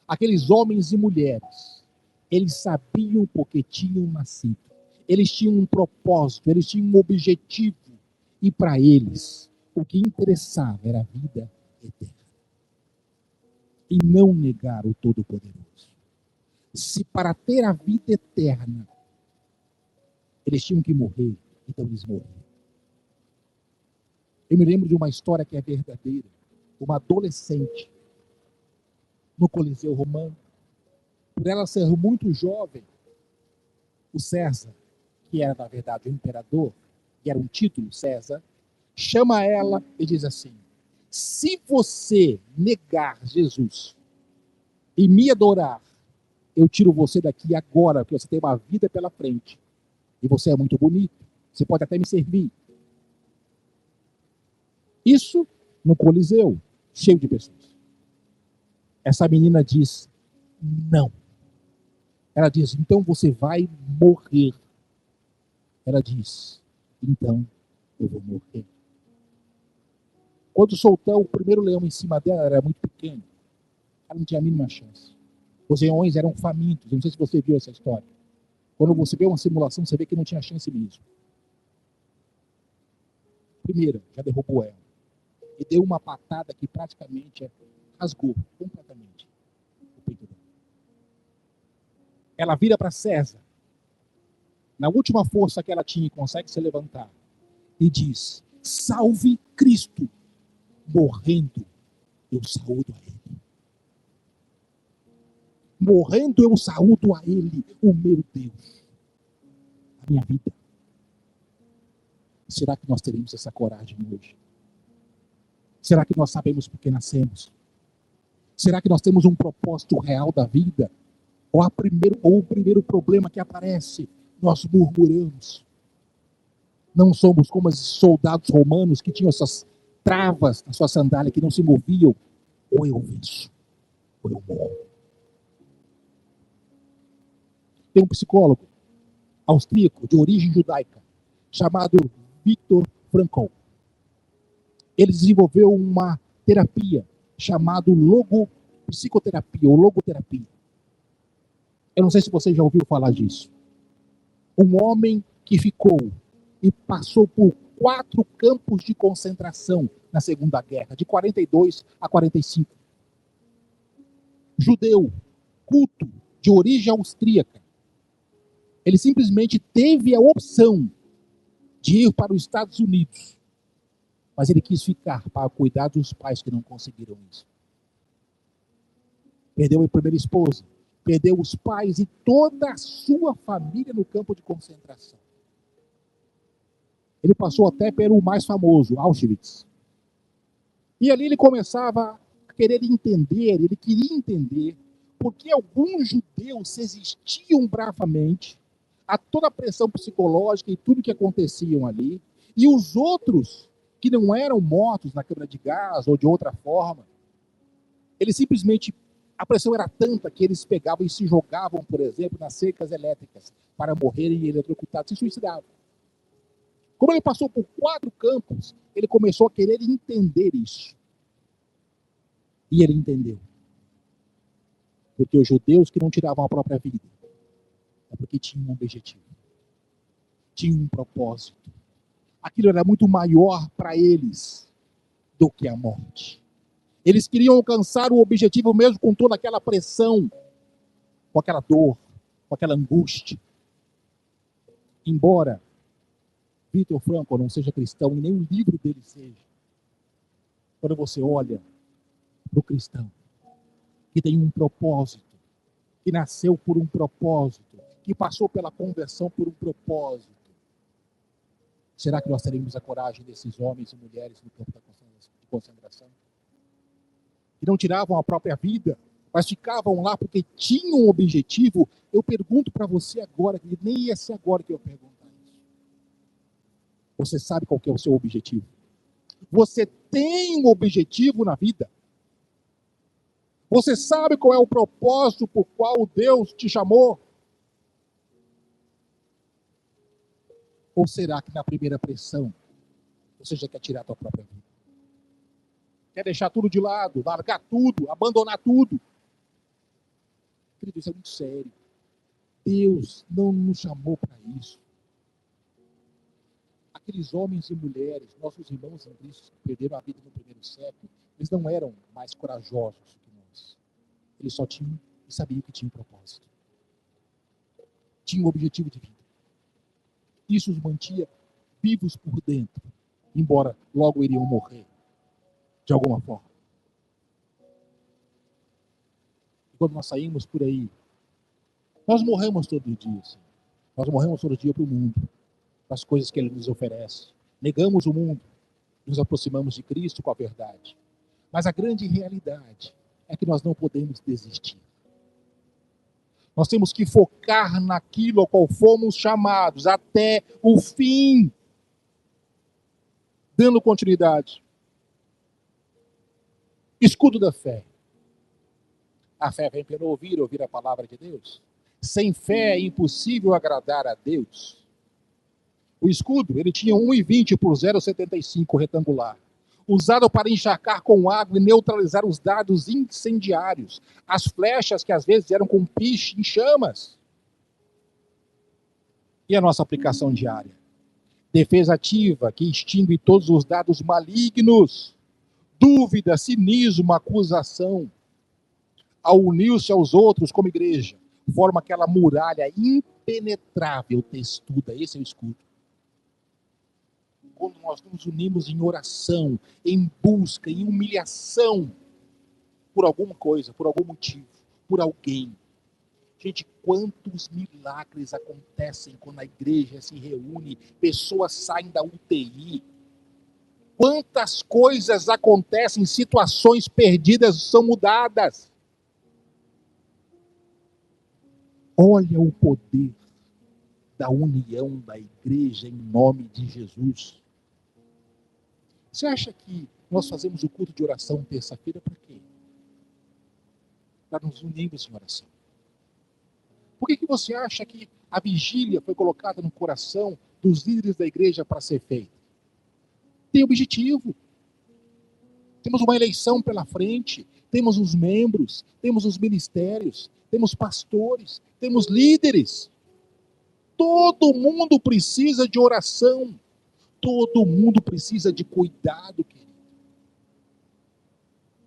Aqueles homens e mulheres, eles sabiam porque tinham nascido. Eles tinham um propósito, eles tinham um objetivo. E para eles, o que interessava era a vida eterna. E não negar o Todo-Poderoso. Se para ter a vida eterna, eles tinham que morrer, então eles morreram. Eu me lembro de uma história que é verdadeira. Uma adolescente no Coliseu Romano. Por ela ser muito jovem, o César, que era na verdade o imperador, que era um título, César, chama ela e diz assim: se você negar Jesus, e me adorar, eu tiro você daqui agora, porque você tem uma vida pela frente. E você é muito bonito. Você pode até me servir. Isso no Coliseu, cheio de pessoas. Essa menina diz, não. Ela diz, então você vai morrer. Ela diz, então eu vou morrer. Quando soltou o primeiro leão em cima dela, ela era muito pequena. Ela não tinha a mínima chance. Os leões eram famintos. Não sei se você viu essa história. Quando você vê uma simulação, você vê que não tinha chance mesmo. Primeira, já derrubou ela. E deu uma patada que praticamente rasgou completamente o peito dela. Ela vira para César, na última força que ela tinha e consegue se levantar, e diz, salve Cristo, morrendo eu saúdo a ele. Morrendo eu saúdo a ele, o meu Deus, a minha vida. Será que nós teremos essa coragem hoje? Será que nós sabemos por que nascemos? Será que nós temos um propósito real da vida? Ou o primeiro problema que aparece, nós murmuramos. Não somos como os soldados romanos que tinham essas travas na sua sandália que não se moviam. Ou eu venço, ou eu morro. Tem um psicólogo austríaco de origem judaica chamado Viktor Frankl. Ele desenvolveu uma terapia chamada psicoterapia ou logoterapia. Eu não sei se você já ouviu falar disso. Um homem que ficou e passou por 4 campos de concentração na Segunda Guerra, de 42 a 45. Judeu, culto, de origem austríaca. Ele simplesmente teve a opção de ir para os Estados Unidos, mas ele quis ficar para cuidar dos pais que não conseguiram isso. Perdeu a primeira esposa, perdeu os pais e toda a sua família no campo de concentração. Ele passou até pelo mais famoso, Auschwitz. E ali ele começava a querer entender, ele queria entender por que alguns judeus resistiam bravamente a toda a pressão psicológica e tudo que aconteciam ali, e os outros, que não eram mortos na câmara de gás ou de outra forma, eles simplesmente, a pressão era tanta que eles pegavam e se jogavam, por exemplo, nas cercas elétricas para morrerem eletrocutados, se suicidavam. Como ele passou por 4 campos, ele começou a querer entender isso. E ele entendeu. Porque os judeus que não tiravam a própria vida, é porque tinham um objetivo. Tinham um propósito. Aquilo era muito maior para eles do que a morte. Eles queriam alcançar o objetivo mesmo com toda aquela pressão, com aquela dor, com aquela angústia. Embora Viktor Frankl não seja cristão e nem o livro dele seja, quando você olha para o cristão, que tem um propósito, que nasceu por um propósito, que passou pela conversão por um propósito, será que nós teremos a coragem desses homens e mulheres no campo de concentração? Que não tiravam a própria vida, mas ficavam lá porque tinham um objetivo. Eu pergunto para você agora, que nem ia ser agora que eu perguntar isso. Você sabe qual que é o seu objetivo? Você tem um objetivo na vida? Você sabe qual é o propósito por qual Deus te chamou? Ou será que na primeira pressão você já quer tirar a tua própria vida? Quer deixar tudo de lado, largar tudo, abandonar tudo? Querido, isso é muito sério. Deus não nos chamou para isso. Aqueles homens e mulheres, nossos irmãos em Cristo, que perderam a vida no primeiro século, eles não eram mais corajosos que nós. Eles só tinham e sabiam que tinham um propósito. Tinham um objetivo de vida. Isso os mantinha vivos por dentro, embora logo iriam morrer, de alguma forma. E quando nós saímos por aí, nós morremos todo dia. Assim. Nós morremos todo dia para o mundo, para as coisas que Ele nos oferece. Negamos o mundo, nos aproximamos de Cristo com a verdade. Mas a grande realidade é que nós não podemos desistir. Nós temos que focar naquilo ao qual fomos chamados até o fim, dando continuidade. Escudo da fé. A fé vem pelo ouvir a palavra de Deus. Sem fé é impossível agradar a Deus. O escudo, ele tinha 1,20 por 0,75 retangular, usado para encharcar com água e neutralizar os dardos incendiários, as flechas que às vezes eram com piche em chamas. E a nossa aplicação diária? Defesa ativa, que extingue todos os dardos malignos, dúvida, cinismo, acusação. Ao unir-se aos outros como igreja, forma aquela muralha impenetrável, textuda. Esse é o escudo. Quando nós nos unimos em oração, em busca, em humilhação, por alguma coisa, por algum motivo, por alguém. Gente, quantos milagres acontecem quando a igreja se reúne, pessoas saem da UTI. Quantas coisas acontecem, situações perdidas são mudadas. Olha o poder da união da igreja em nome de Jesus. Você acha que nós fazemos o culto de oração terça-feira para quê? Para nos unirmos em oração. Por que você acha que a vigília foi colocada no coração dos líderes da igreja para ser feita? Tem objetivo. Temos uma eleição pela frente, temos os membros, temos os ministérios, temos pastores, temos líderes. Todo mundo precisa de oração. Todo mundo precisa de cuidado, querido.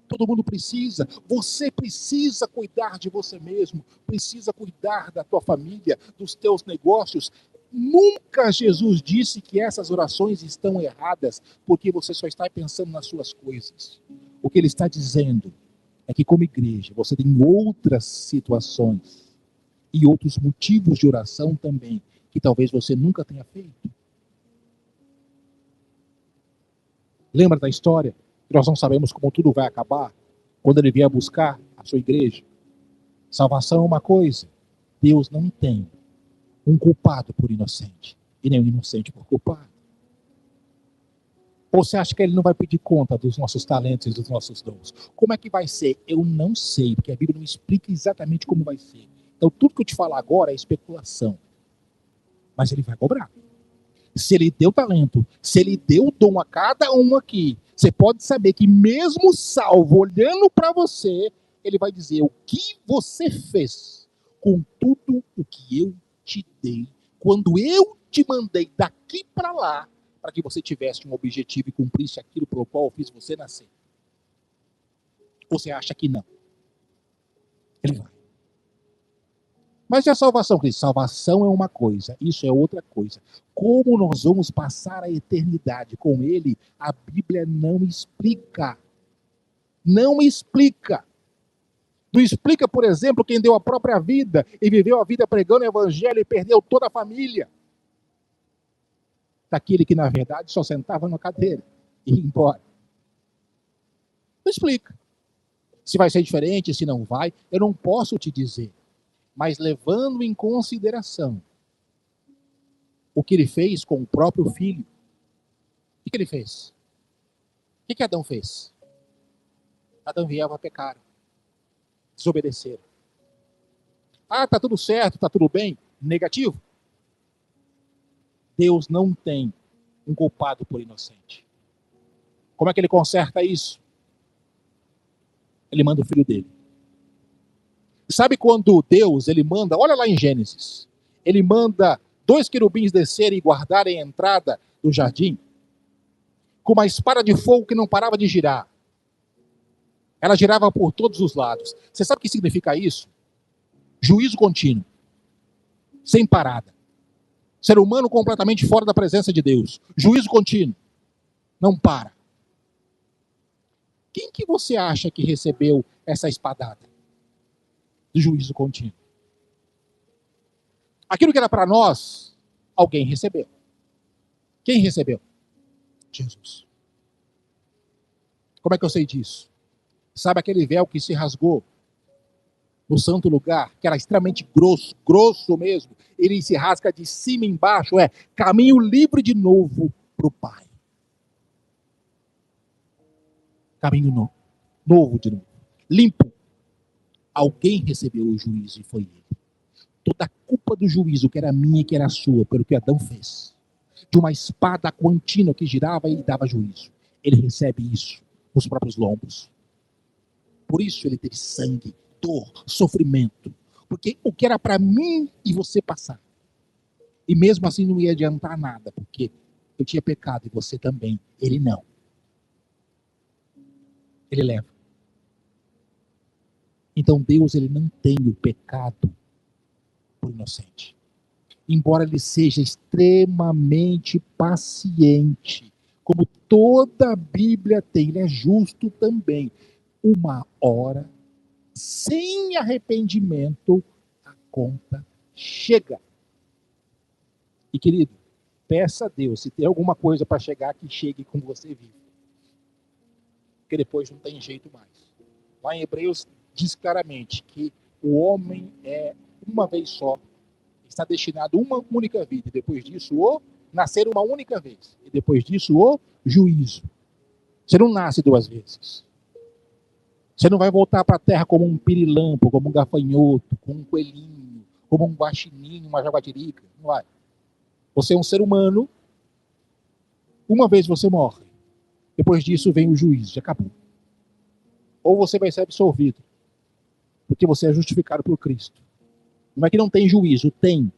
Todo mundo precisa. Você precisa cuidar de você mesmo. Precisa cuidar da tua família, dos teus negócios. Nunca Jesus disse que essas orações estão erradas, porque você só está pensando nas suas coisas. O que ele está dizendo é que, como igreja, você tem outras situações e outros motivos de oração também, que talvez você nunca tenha feito. Lembra da história? Nós não sabemos como tudo vai acabar quando ele vier buscar a sua igreja. Salvação é uma coisa. Deus não tem um culpado por inocente e nem um inocente por culpado. Ou você acha que ele não vai pedir conta dos nossos talentos e dos nossos dons? Como é que vai ser? Eu não sei, porque a Bíblia não explica exatamente como vai ser. Então tudo que eu te falar agora é especulação. Mas ele vai cobrar. Se ele deu talento, se ele deu dom a cada um aqui, você pode saber que mesmo salvo, olhando para você, ele vai dizer o que você fez com tudo o que eu te dei, quando eu te mandei daqui para lá, para que você tivesse um objetivo e cumprisse aquilo pelo qual eu fiz você nascer. Ou você acha que não? Ele vai. Mas e a salvação, Cristo? Salvação é uma coisa, isso é outra coisa. Como nós vamos passar a eternidade com ele, a Bíblia não explica. Não explica. Não explica, por exemplo, quem deu a própria vida e viveu a vida pregando o evangelho e perdeu toda a família. Daquele que, na verdade, só sentava na cadeira e ia embora. Não explica. Se vai ser diferente, se não vai, eu não posso te dizer. Mas levando em consideração o que ele fez com o próprio filho. O que ele fez? O que Adão fez? Adão e Eva pecaram. Desobedeceram. Ah, tá tudo certo, tá tudo bem. Negativo. Deus não tem um culpado por inocente. Como é que ele conserta isso? Ele manda o filho dele. Sabe quando Deus, ele manda, olha lá em Gênesis, ele manda 2 querubins descerem e guardarem a entrada do jardim, com uma espada de fogo que não parava de girar. Ela girava por todos os lados. Você sabe o que significa isso? Juízo contínuo. Sem parada. Ser humano completamente fora da presença de Deus. Juízo contínuo. Não para. Quem que você acha que recebeu essa espadada? Do juízo contínuo. Aquilo que era para nós, alguém recebeu. Quem recebeu? Jesus. Como é que eu sei disso? Sabe aquele véu que se rasgou no santo lugar, que era extremamente grosso, grosso mesmo, ele se rasga de cima embaixo, caminho livre de novo para o Pai. Caminho novo, novo de novo, limpo. Alguém recebeu o juízo e foi ele. Toda a culpa do juízo, que era minha e que era sua, pelo que Adão fez, de uma espada contínua que girava e dava juízo, ele recebe isso nos próprios lombos. Por isso ele teve sangue, dor, sofrimento, porque o que era para mim e você passar, e mesmo assim não ia adiantar nada, porque eu tinha pecado e você também, ele não. Ele leva. Então Deus, ele não tem o pecado por inocente. Embora ele seja extremamente paciente, como toda a Bíblia tem, ele é justo também. Uma hora, sem arrependimento, a conta chega. E querido, peça a Deus, se tem alguma coisa para chegar, que chegue com você vivo. Porque depois não tem jeito mais. Lá em Hebreus diz claramente que o homem é uma vez só, está destinado a uma única vida, e depois disso o nascer uma única vez, e depois disso o juízo. Você não nasce duas vezes. Você não vai voltar para a terra como um pirilampo, como um gafanhoto, como um coelhinho, como um guaxinim, uma jaguatirica. Não vai. Você é um ser humano, uma vez você morre. Depois disso vem o juízo, já acabou. Ou você vai ser absolvido, porque você é justificado por Cristo. Não é que não tem juízo, tem.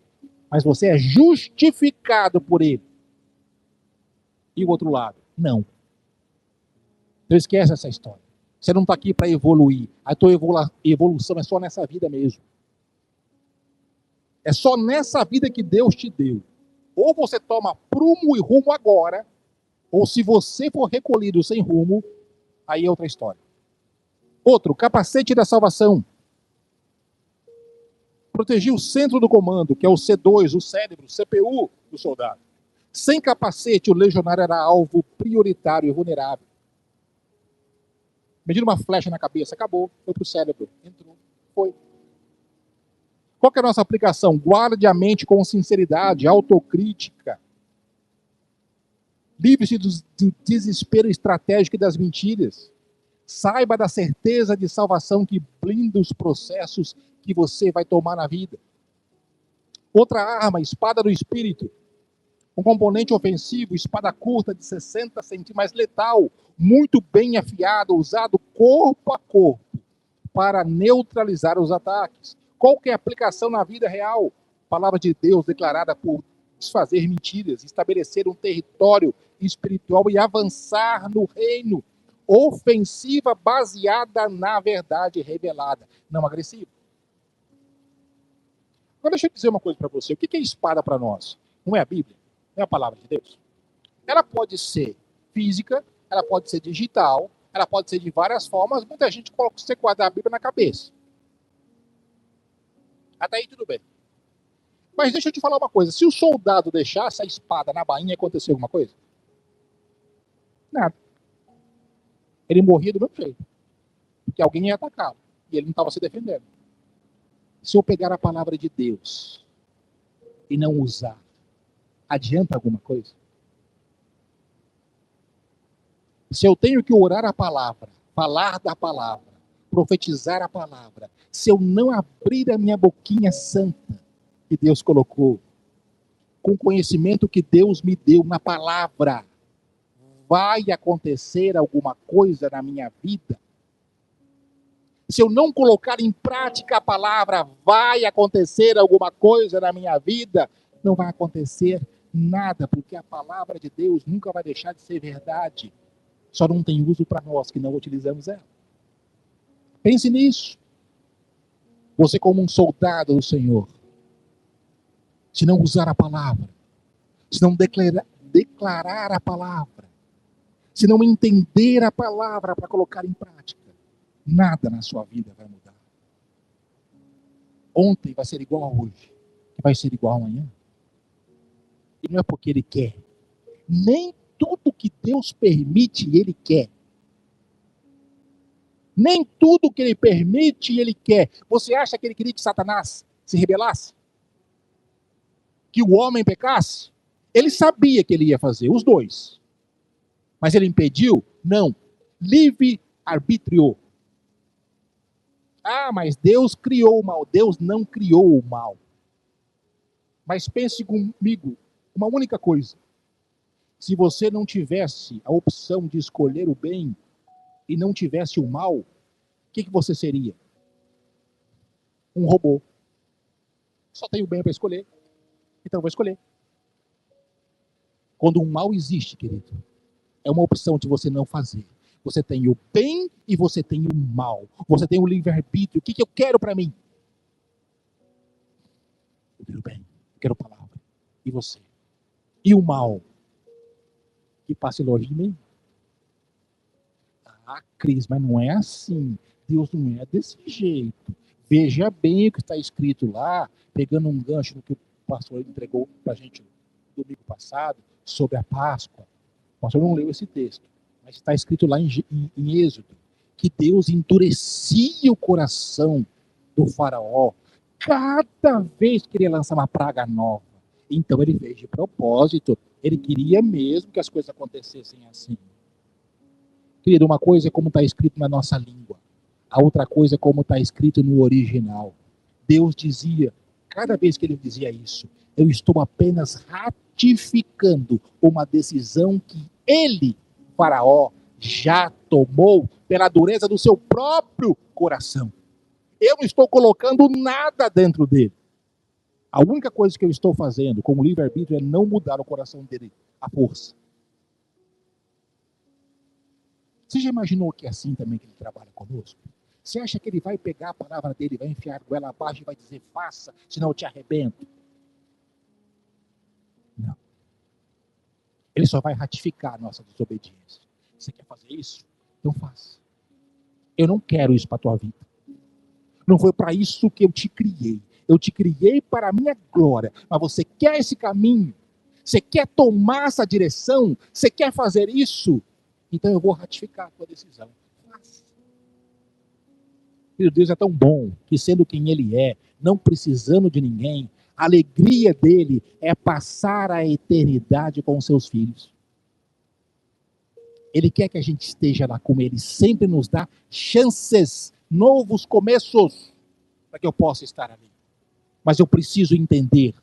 Mas você é justificado por ele. E o outro lado? Não. Então esquece essa história. Você não está aqui para evoluir. A tua evolução é só nessa vida mesmo. É só nessa vida que Deus te deu. Ou você toma prumo e rumo agora, ou se você for recolhido sem rumo, aí é outra história. Outro, capacete da salvação. Proteger o centro do comando, que é o C2, o cérebro, o CPU do soldado. Sem capacete, o legionário era alvo prioritário e vulnerável. Medindo uma flecha na cabeça, acabou, foi para o cérebro, entrou, foi. Qual que é a nossa aplicação? Guarde a mente com sinceridade, autocrítica. Livre-se do desespero estratégico e das mentiras. Saiba da certeza de salvação que blinda os processos que você vai tomar na vida. Outra arma, espada do espírito. Um componente ofensivo, espada curta de 60 centímetros, mas letal, muito bem afiado, usado corpo a corpo para neutralizar os ataques. Qual que é a aplicação na vida real? Palavra de Deus declarada por desfazer mentiras, estabelecer um território espiritual e avançar no reino. Ofensiva baseada na verdade revelada, não agressiva. Agora deixa eu dizer uma coisa para você. O que é espada para nós? Não é a Bíblia? Não é a palavra de Deus? Ela pode ser física, ela pode ser digital, ela pode ser de várias formas. Muita gente coloca você guardar a Bíblia na cabeça. Até aí tudo bem. Mas deixa eu te falar uma coisa. Se o soldado deixasse a espada na bainha, acontecia alguma coisa? Nada. Ele morria do mesmo jeito. Porque alguém ia atacá-lo. E ele não estava se defendendo. Se eu pegar a palavra de Deus e não usar, adianta alguma coisa? Se eu tenho que orar a palavra, falar da palavra, profetizar a palavra, se eu não abrir a minha boquinha santa que Deus colocou, com o conhecimento que Deus me deu na palavra, vai acontecer alguma coisa na minha vida? Se eu não colocar em prática a palavra, vai acontecer alguma coisa na minha vida? Não vai acontecer nada, porque a palavra de Deus nunca vai deixar de ser verdade. Só não tem uso para nós que não utilizamos ela. Pense nisso. Você como um soldado do Senhor, se não usar a palavra, se não declarar a palavra, se não entender a palavra para colocar em prática, nada na sua vida vai mudar. Ontem vai ser igual a hoje, que vai ser igual amanhã. E não é porque ele quer. Nem tudo que Deus permite, ele quer. Nem tudo que ele permite, ele quer. Você acha que ele queria que Satanás se rebelasse? Que o homem pecasse? Ele sabia que ele ia fazer, os dois. Mas ele impediu? Não. Livre-arbítrio. Ah, mas Deus criou o mal. Deus não criou o mal. Mas pense comigo, uma única coisa. Se você não tivesse a opção de escolher o bem e não tivesse o mal, o que você seria? Um robô. Só tem o bem para escolher. Então eu vou escolher. Quando o mal existe, querido, é uma opção de você não fazer. Você tem o bem e você tem o mal. Você tem o livre-arbítrio. O que eu quero para mim? Eu quero o bem. Eu quero a palavra. E você? E o mal? Que passe longe de mim. Ah, Cris, mas não é assim. Deus não é desse jeito. Veja bem o que está escrito lá, pegando um gancho no que o pastor entregou para a gente no domingo passado, sobre a Páscoa. O pastor não leu esse texto, mas está escrito lá em Êxodo, que Deus endurecia o coração do faraó cada vez que ele ia lançar uma praga nova. Então ele fez de propósito, ele queria mesmo que as coisas acontecessem assim. Querido, uma coisa é como está escrito na nossa língua, a outra coisa é como está escrito no original. Deus dizia, cada vez que ele dizia isso, eu estou apenas ratificando uma decisão que ele, Faraó, já tomou pela dureza do seu próprio coração. Eu não estou colocando nada dentro dele. A única coisa que eu estou fazendo como livre-arbítrio é não mudar o coração dele à força. Você já imaginou que é assim também que ele trabalha conosco? Você acha que ele vai pegar a palavra dele, vai enfiar a goela abaixo e vai dizer, faça, senão eu te arrebento? Não. Ele só vai ratificar a nossa desobediência. Você quer fazer isso? Então faça. Eu não quero isso para a tua vida. Não foi para isso que eu te criei. Eu te criei para a minha glória. Mas você quer esse caminho? Você quer tomar essa direção? Você quer fazer isso? Então eu vou ratificar a tua decisão. Faça. Deus é tão bom que, sendo quem ele é, não precisando de ninguém, a alegria dele é passar a eternidade com os seus filhos. Ele quer que a gente esteja lá com ele, sempre nos dá chances, novos começos, para que eu possa estar ali. Mas eu preciso entender,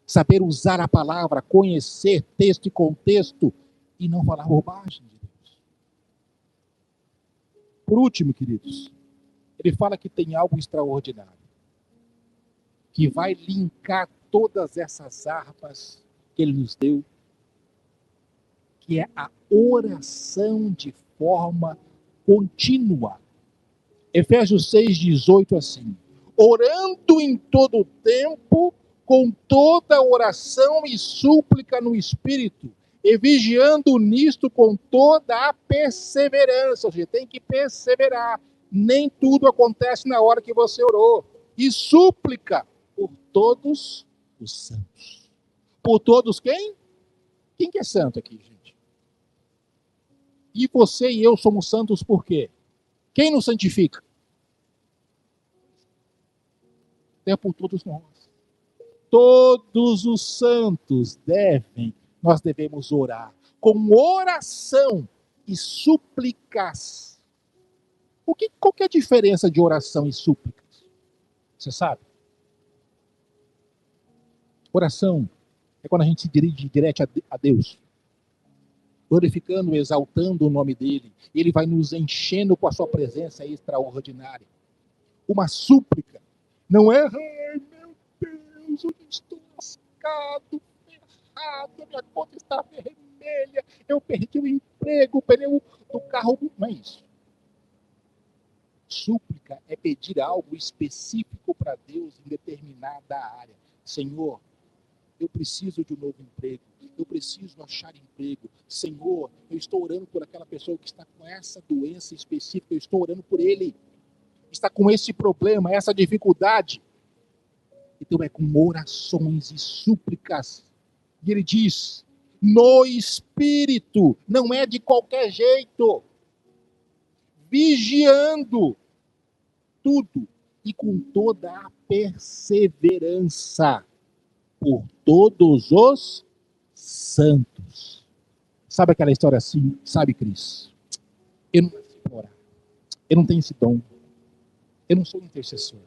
saber usar a palavra, conhecer texto e contexto, e não falar bobagem de Deus. Por último, queridos, ele fala que tem algo extraordinário, que vai linkar todas essas armas que ele nos deu, que é a oração de forma contínua. Efésios 6,18 assim, orando em todo o tempo, com toda oração e súplica no Espírito, e vigiando nisto com toda a perseverança. Ou seja, tem que perseverar. Nem tudo acontece na hora que você orou. E súplica por todos os santos. Por todos quem? Quem que é santo aqui, gente? E você e eu somos santos por quê? Quem nos santifica? É por todos nós. Todos os santos nós devemos orar com oração e súplicas. Qual que é a diferença de oração e súplicas? Você sabe? Oração é quando a gente se dirige direto a Deus, glorificando, exaltando o nome dele. Ele vai nos enchendo com a sua presença extraordinária. Uma súplica não é, ai meu Deus, eu estou lascado, ferrado, minha conta está vermelha, eu perdi o emprego, o pneu do carro. Não é isso. Súplica é pedir algo específico para Deus em determinada área. Senhor, eu preciso de um novo emprego. Eu preciso achar emprego. Senhor, eu estou orando por aquela pessoa que está com essa doença específica. Eu estou orando por ele. Está com esse problema, essa dificuldade. Então é com orações e súplicas. E ele diz, no Espírito, não é de qualquer jeito. vigiando tudo e com toda a perseverança por todos os santos. Sabe aquela história assim? Sabe, Cris? Eu não nasci para orar. Eu não tenho esse dom. Eu não sou intercessor.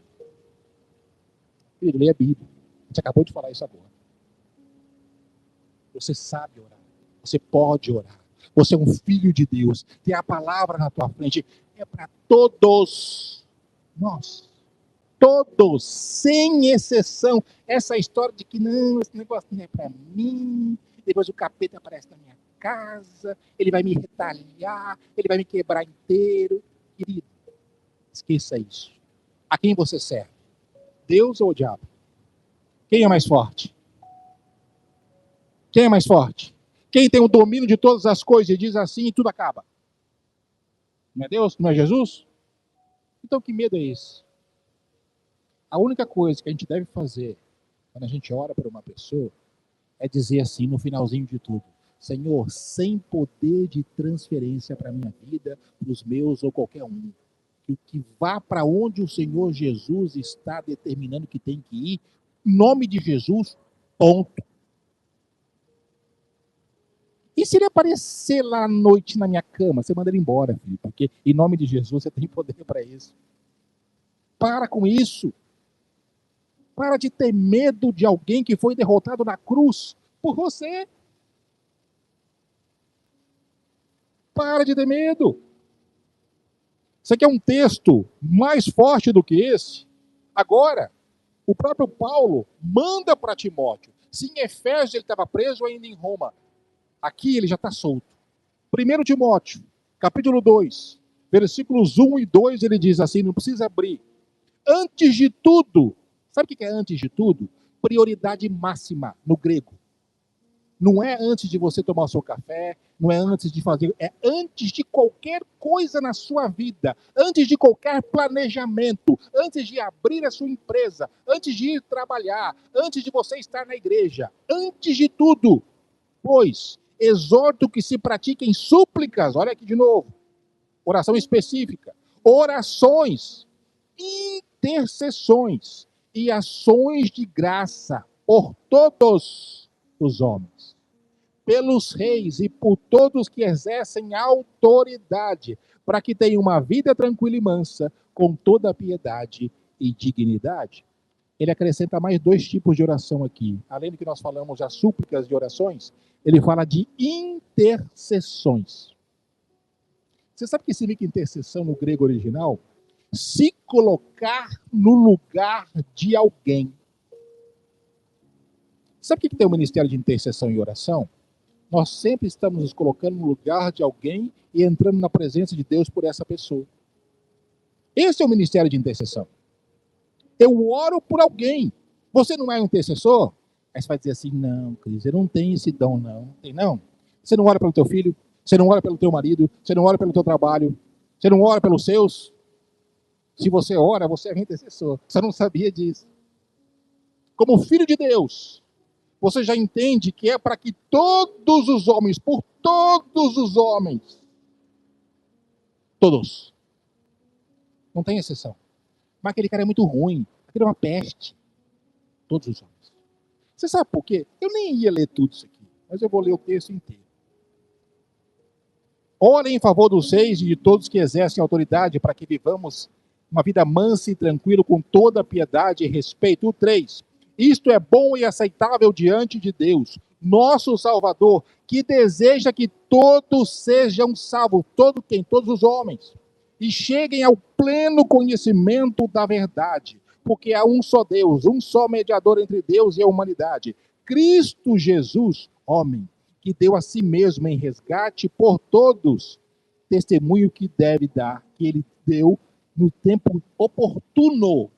Filho, leia a Bíblia. A gente acabou de falar isso agora. Você sabe orar. Você pode orar. Você é um filho de Deus. Tem a palavra na tua frente. É para todos nós. Todos, sem exceção. Essa história de que não, esse negócio não é para mim. Depois o capeta aparece na minha casa. Ele vai me retalhar. Ele vai me quebrar inteiro. Querido, esqueça isso. A quem você serve? Deus ou o diabo? Quem é mais forte? Quem é mais forte? Quem tem o domínio de todas as coisas e diz assim e tudo acaba? Não é Deus? Não é Jesus? Então que medo é esse? A única coisa que a gente deve fazer quando a gente ora por uma pessoa é dizer assim no finalzinho de tudo: Senhor, sem poder de transferência para a minha vida, para os meus ou qualquer um, que vá para onde o Senhor Jesus está determinando que tem que ir, em nome de Jesus, ponto. E se ele aparecer lá à noite na minha cama, você manda ele embora, filho, porque em nome de Jesus você tem poder para isso. Para com isso. Para de ter medo de alguém que foi derrotado na cruz por você. Para de ter medo. Você quer um texto mais forte do que esse? Agora, o próprio Paulo manda para Timóteo. Se em Efésios ele estava preso ainda em Roma, aqui ele já está solto. 1 Timóteo, capítulo 2, versículos 1 e 2, ele diz assim, não precisa abrir. Antes de tudo, sabe o que é antes de tudo? Prioridade máxima no grego. Não é antes de você tomar o seu café, não é antes de fazer, é antes de qualquer coisa na sua vida, antes de qualquer planejamento, antes de abrir a sua empresa, antes de ir trabalhar, antes de você estar na igreja, antes de tudo. Pois, exorto que se pratiquem súplicas, olha aqui de novo, oração específica, orações, intercessões e ações de graça por todos os homens, pelos reis e por todos que exercem autoridade, para que tenham uma vida tranquila e mansa, com toda a piedade e dignidade. Ele acrescenta mais 2 tipos de oração aqui. Além do que nós falamos, as súplicas de orações, ele fala de intercessões. Você sabe o que significa intercessão no grego original? Se colocar no lugar de alguém. Sabe o que tem o ministério de intercessão e oração? Nós sempre estamos nos colocando no lugar de alguém e entrando na presença de Deus por essa pessoa. Esse é o ministério de intercessão. Eu oro por alguém. Você não é um intercessor? Aí você vai dizer assim, não, Cris, eu não tenho esse dom, não. Tem não? Você não ora pelo teu filho? Você não ora pelo teu marido? Você não ora pelo teu trabalho? Você não ora pelos seus? Se você ora, você é intercessor. Você não sabia disso. Como filho de Deus, você já entende que é para que todos os homens, por todos os homens, todos, não tem exceção. Mas aquele cara é muito ruim, aquele é uma peste. Todos os homens. Você sabe por quê? Eu nem ia ler tudo isso aqui, mas eu vou ler o texto inteiro. Orem em favor dos reis e de todos que exercem autoridade, para que vivamos uma vida mansa e tranquila, com toda piedade e respeito. 3. Isto é bom e aceitável diante de Deus, nosso Salvador, que deseja que todos sejam salvos, todo quem? Todos os homens, e cheguem ao pleno conhecimento da verdade, porque há um só Deus, um só mediador entre Deus e a humanidade, Cristo Jesus, homem, que deu a si mesmo em resgate por todos, testemunho que deve dar, que ele deu no tempo oportuno.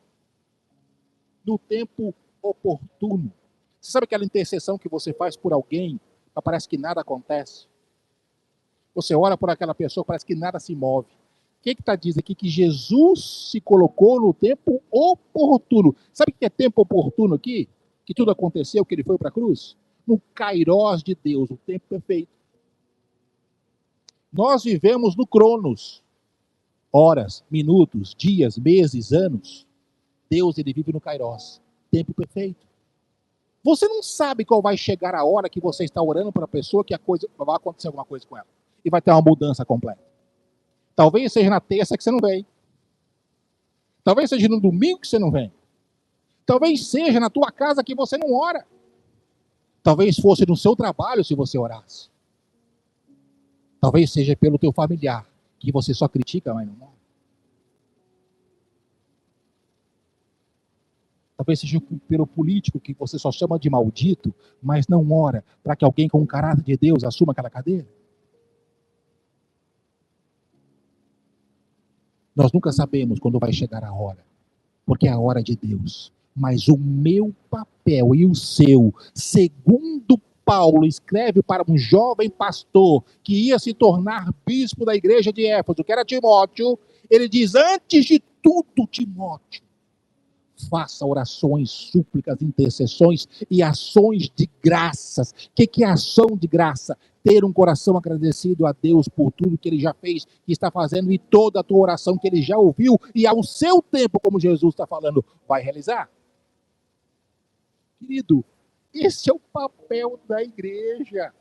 No tempo oportuno. Você sabe aquela intercessão que você faz por alguém, mas parece que nada acontece? Você ora por aquela pessoa, parece que nada se move. O que está dizendo aqui? Que Jesus se colocou no tempo oportuno. Sabe o que é tempo oportuno aqui? Que tudo aconteceu, que ele foi para a cruz? No kairós de Deus, o tempo perfeito. Nós vivemos no cronos. horas, minutos, dias, meses, anos. Deus, ele vive no Kairos, tempo perfeito. Você não sabe qual vai chegar a hora que você está orando para a pessoa que vai acontecer alguma coisa com ela. E vai ter uma mudança completa. Talvez seja na terça que você não vem. Talvez seja no domingo que você não vem. Talvez seja na tua casa que você não ora. Talvez fosse no seu trabalho se você orasse. Talvez seja pelo teu familiar, que você só critica, mas não ora. Talvez seja pelo político, que você só chama de maldito, mas não ora para que alguém com o caráter de Deus assuma aquela cadeira. Nós nunca sabemos quando vai chegar a hora, porque é a hora de Deus. Mas o meu papel e o seu, segundo Paulo escreve para um jovem pastor que ia se tornar bispo da igreja de Éfeso, que era Timóteo, ele diz: antes de tudo, Timóteo, faça orações, súplicas, intercessões e ações de graças. O que é ação de graça? Ter um coração agradecido a Deus por tudo que ele já fez, que está fazendo, e toda a tua oração que ele já ouviu, e ao seu tempo, como Jesus está falando, vai realizar. Querido, esse é o papel da igreja.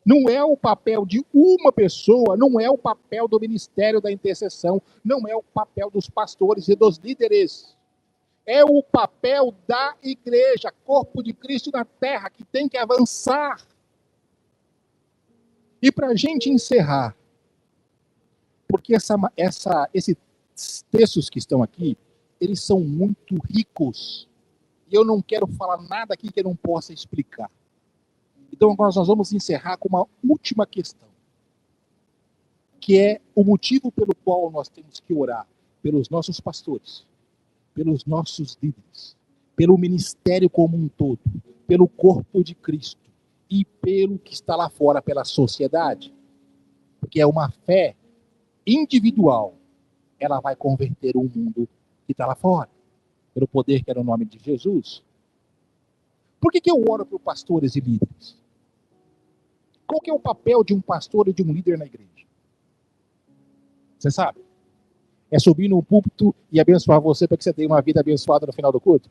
Não é o papel de uma pessoa, não é o papel do ministério da intercessão, não é o papel dos pastores e dos líderes. É o papel da igreja, corpo de Cristo na terra, que tem que avançar. E para a gente encerrar, porque esses textos que estão aqui, eles são muito ricos. E eu não quero falar nada aqui que eu não possa explicar. Então agora nós vamos encerrar com uma última questão, que é o motivo pelo qual nós temos que orar pelos nossos pastores, pelos nossos líderes, pelo ministério como um todo, pelo corpo de Cristo e pelo que está lá fora, pela sociedade. Porque é uma fé individual, ela vai converter o mundo que está lá fora, pelo poder que é no nome de Jesus. Por que eu oro por pastores e líderes? Qual que é o papel de um pastor e de um líder na igreja? Você sabe? É subir no púlpito e abençoar você para que você tenha uma vida abençoada no final do culto?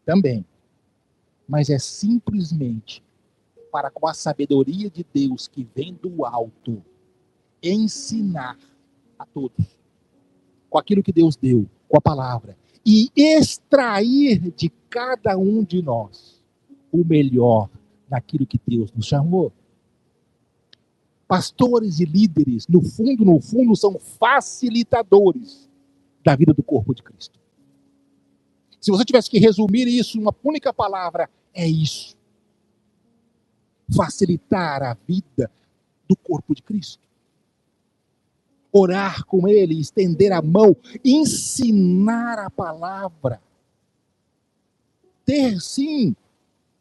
Também. Mas é simplesmente para, com a sabedoria de Deus que vem do alto, ensinar a todos, com aquilo que Deus deu, com a palavra, e extrair de cada um de nós o melhor naquilo que Deus nos chamou. Pastores e líderes, no fundo, são facilitadores da vida do corpo de Cristo. Se você tivesse que resumir isso em uma única palavra, é isso. Facilitar a vida do corpo de Cristo. Orar com ele, estender a mão, ensinar a palavra. Ter, sim,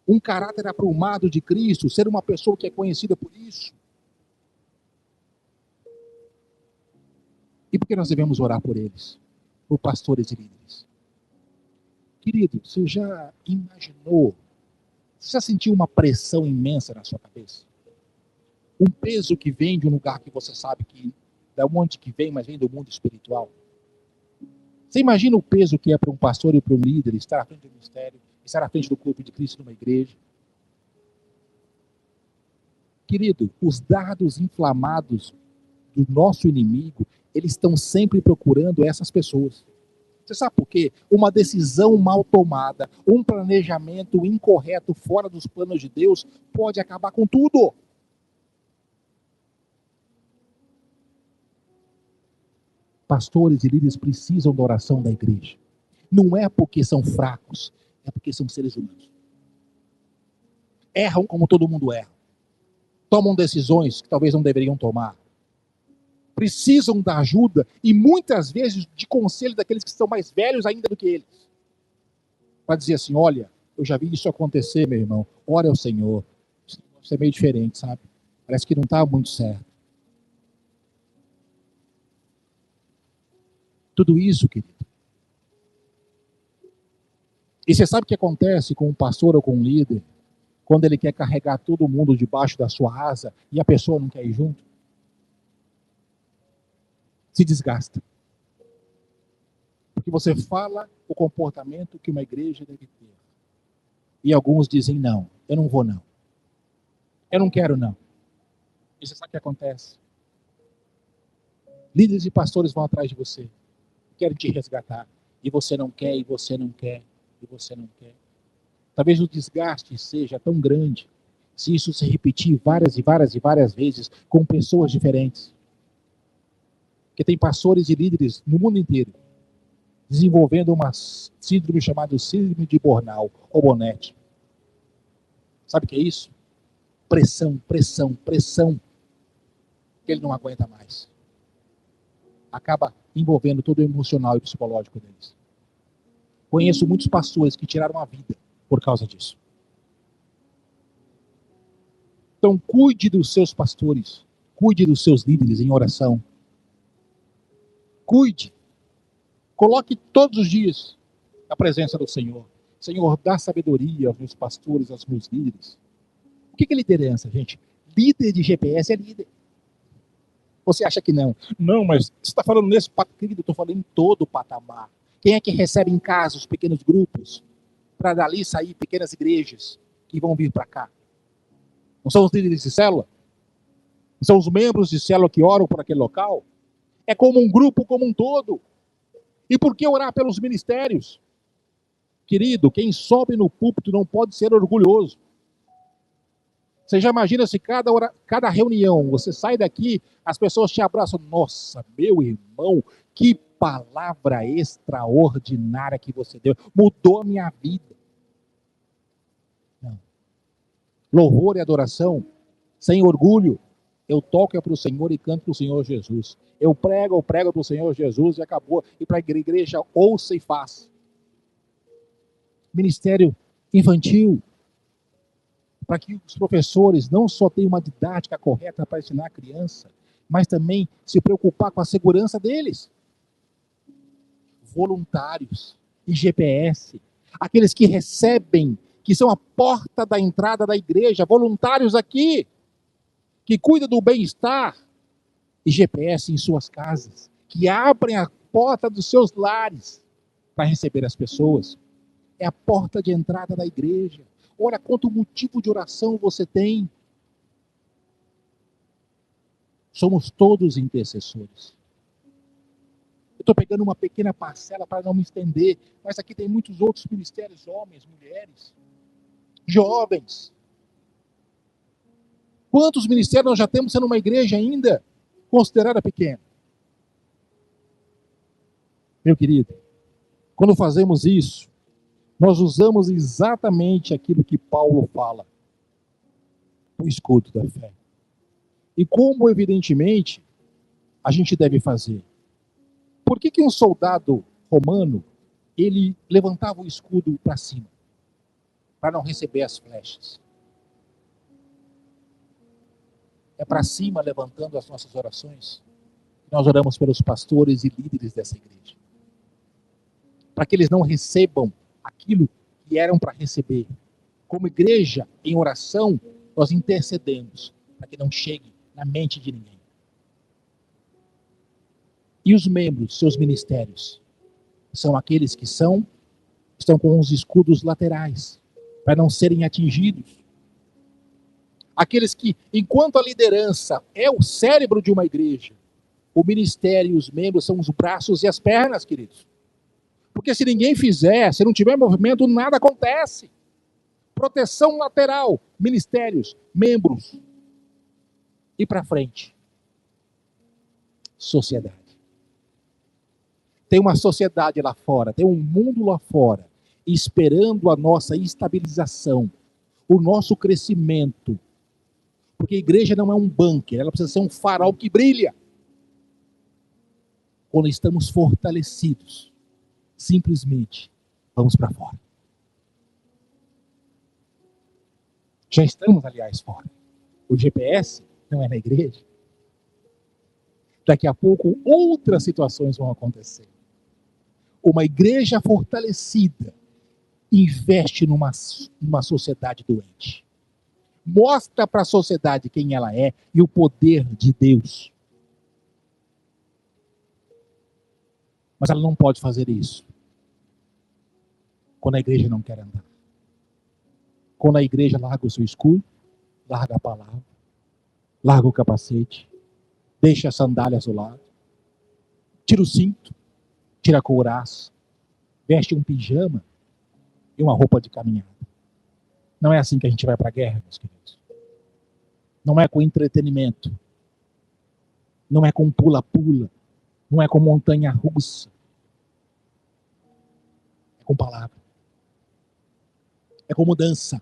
um caráter aprumado de Cristo, ser uma pessoa que é conhecida por isso. E por que nós devemos orar por eles? Por pastores e líderes. Querido, você já imaginou, você já sentiu uma pressão imensa na sua cabeça? Um peso que vem de um lugar que você sabe que, da onde que vem, mas vem do mundo espiritual. Você imagina o peso que é para um pastor e para um líder estar à frente do ministério, estar à frente do corpo de Cristo numa igreja? Querido, os dardos inflamados do nosso inimigo, eles estão sempre procurando essas pessoas. Você sabe por quê? Uma decisão mal tomada, um planejamento incorreto fora dos planos de Deus pode acabar com tudo. Pastores e líderes precisam da oração da igreja. Não é porque são fracos, é porque são seres humanos. Erram como todo mundo erra. Tomam decisões que talvez não deveriam tomar. Precisam da ajuda e muitas vezes de conselho daqueles que são mais velhos ainda do que eles. Para dizer assim, olha, eu já vi isso acontecer, meu irmão. Ora ao Senhor. Isso é meio diferente, sabe? Parece que não está muito certo. Tudo isso, querido. E você sabe o que acontece com um pastor ou com um líder quando ele quer carregar todo mundo debaixo da sua asa e a pessoa não quer ir junto? se desgasta. Porque você fala o comportamento que uma igreja deve ter. E alguns dizem, não, eu não vou não. Eu não quero não. E você sabe o que acontece? Líderes e pastores vão atrás de você. Querem te resgatar. E você não quer, e você não quer, e você não quer. Talvez o desgaste seja tão grande, se isso se repetir várias e várias e várias vezes com pessoas diferentes. Porque tem pastores e líderes no mundo inteiro desenvolvendo uma síndrome chamada síndrome de Burnout ou Bonnet. Sabe o que é isso? Pressão, pressão, pressão, que ele não aguenta mais. Acaba envolvendo todo o emocional e psicológico deles. Conheço muitos pastores que tiraram a vida por causa disso. Então, cuide dos seus pastores, cuide dos seus líderes em oração. Cuide. Coloque todos os dias a presença do Senhor. Senhor, dá sabedoria aos meus pastores, aos meus líderes. O que é liderança, gente? Líder de GPS é líder. Você acha que não? Não, mas você está falando nesse patamar, querido, eu estou falando em todo o patamar. Quem é que recebe em casa os pequenos grupos? Para dali sair pequenas igrejas que vão vir para cá? Não são os líderes de célula? Não são os membros de célula que oram por aquele local? É como um grupo, como um todo. E por que orar pelos ministérios? Querido, quem sobe no púlpito não pode ser orgulhoso. Você já imagina se cada reunião, você sai daqui, as pessoas te abraçam. Nossa, meu irmão, que palavra extraordinária que você deu. Mudou a minha vida. Não. Louvor e adoração, sem orgulho. Eu toco para o Senhor e canto para o Senhor Jesus. Eu prego para o Senhor Jesus e acabou. E para a igreja, ouça e faça. Ministério infantil, para que os professores não só tenham uma didática correta para ensinar a criança, mas também se preocupar com a segurança deles. Voluntários, IGPS, aqueles que recebem, que são a porta da entrada da igreja, voluntários aqui, que cuidam do bem-estar, IGPS em suas casas, que abrem a porta dos seus lares para receber as pessoas. É a porta de entrada da igreja. Olha quanto motivo de oração você tem. Somos todos intercessores. Eu estou pegando uma pequena parcela para não me estender, mas aqui tem muitos outros ministérios, homens, mulheres, jovens. Quantos ministérios nós já temos sendo uma igreja ainda considerada pequena? Meu querido, quando fazemos isso, nós usamos exatamente aquilo que Paulo fala, o escudo da fé. E como, evidentemente, a gente deve fazer? Por que um soldado romano, ele levantava o escudo para cima? Para não receber as flechas. É para cima, levantando as nossas orações, que nós oramos pelos pastores e líderes dessa igreja. Para que eles não recebam aquilo que eram para receber. Como igreja, em oração, nós intercedemos para que não chegue na mente de ninguém. E os membros, seus ministérios, são aqueles que estão com os escudos laterais, para não serem atingidos. Aqueles que, enquanto a liderança é o cérebro de uma igreja, o ministério e os membros são os braços e as pernas, queridos. Porque se ninguém fizer, se não tiver movimento, nada acontece. Proteção lateral, ministérios, membros. E para frente, sociedade. Tem uma sociedade lá fora, tem um mundo lá fora, esperando a nossa estabilização, o nosso crescimento. Porque a igreja não é um bunker, ela precisa ser um farol que brilha. Quando estamos fortalecidos, simplesmente vamos para fora. Já estamos, aliás, fora. O GPS não é na igreja. Daqui a pouco outras situações vão acontecer. Uma igreja fortalecida investe numa sociedade doente. Mostra para a sociedade quem ela é e o poder de Deus. Mas ela não pode fazer isso quando a igreja não quer andar. Quando a igreja larga o seu escudo, larga a palavra, larga o capacete, deixa as sandálias do lado, tira o cinto, tira a couraça, veste um pijama e uma roupa de caminhada. Não é assim que a gente vai para a guerra, meus queridos. Não é com entretenimento. Não é com pula-pula. Não é com montanha-russa. É com palavra. É com mudança.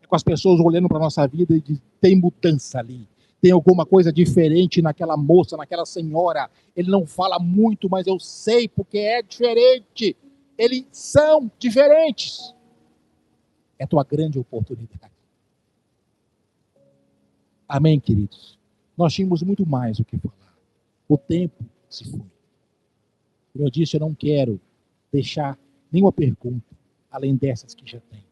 É com as pessoas olhando para a nossa vida e dizendo, tem mudança ali. Tem alguma coisa diferente naquela moça, naquela senhora. Ele não fala muito, mas eu sei porque é diferente. Eles são diferentes. É a tua grande oportunidade. Amém, queridos? Nós tínhamos muito mais o que falar. O tempo se foi. Como eu disse, eu não quero deixar nenhuma pergunta, além dessas que já tem.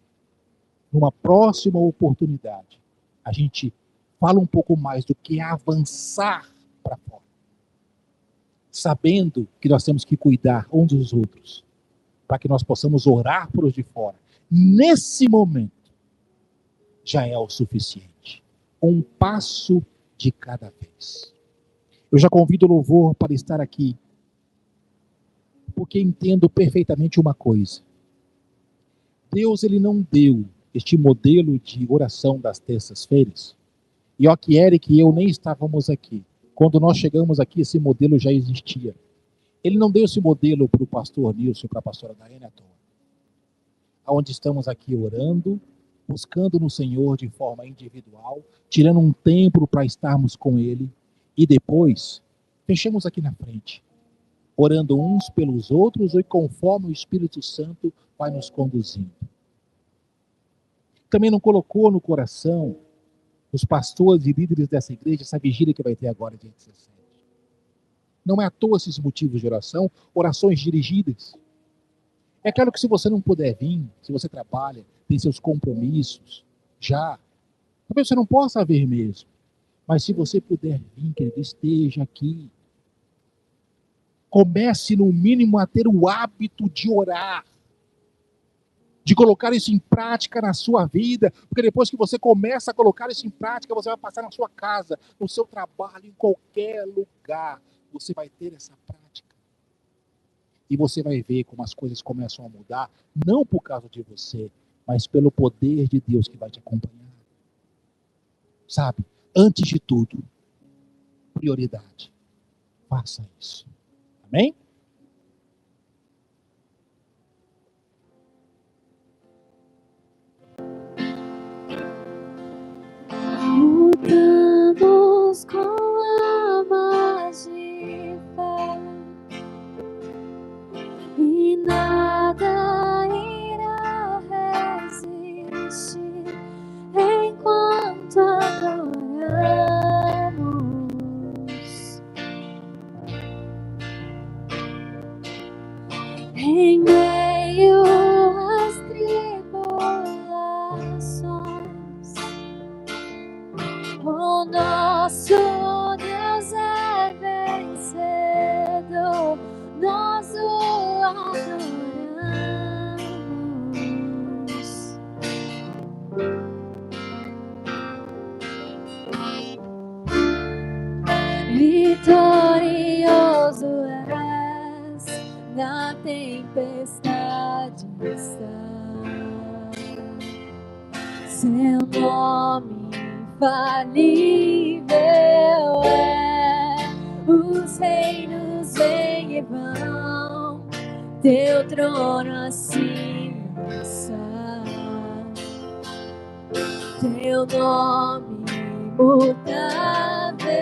Numa próxima oportunidade, a gente fala um pouco mais do que avançar para fora. Sabendo que nós temos que cuidar uns dos outros, para que nós possamos orar por os de fora. Nesse momento, já é o suficiente. Um passo de cada vez. Eu já convido o louvor para estar aqui, porque entendo perfeitamente uma coisa. Deus, ele não deu este modelo de oração das terças-feiras. E ó que Eric e eu nem estávamos aqui. Quando nós chegamos aqui, esse modelo já existia. Ele não deu esse modelo para o pastor Nilson e para a pastora Daiane à toa. Onde estamos aqui orando, buscando no Senhor de forma individual, tirando um tempo para estarmos com Ele, e depois, fechamos aqui na frente, orando uns pelos outros e conforme o Espírito Santo vai nos conduzindo. Também não colocou no coração os pastores e líderes dessa igreja essa vigília que vai ter agora, dia 17. Não é à toa esses motivos de oração, orações dirigidas. É claro que se você não puder vir, se você trabalha, tem seus compromissos, já, talvez você não possa vir mesmo. Mas se você puder vir, querido, esteja aqui. Comece, no mínimo, a ter o hábito de orar. De colocar isso em prática na sua vida. Porque depois que você começa a colocar isso em prática, você vai passar na sua casa, no seu trabalho, em qualquer lugar. Você vai ter essa prática. E você vai ver como as coisas começam a mudar, não por causa de você, mas pelo poder de Deus que vai te acompanhar. Sabe? Antes de tudo, prioridade. Faça isso. Amém? Lutamos com armas de fé e nada irá resistir enquanto adoramos. Em meio às tribulações, o nosso Deus é vencedor, nós o adoramos. Vitorioso és, na tempestade está. Seu nome infalível é. Os reinos vêm e vão, teu trono acima está. Teu nome imutável é.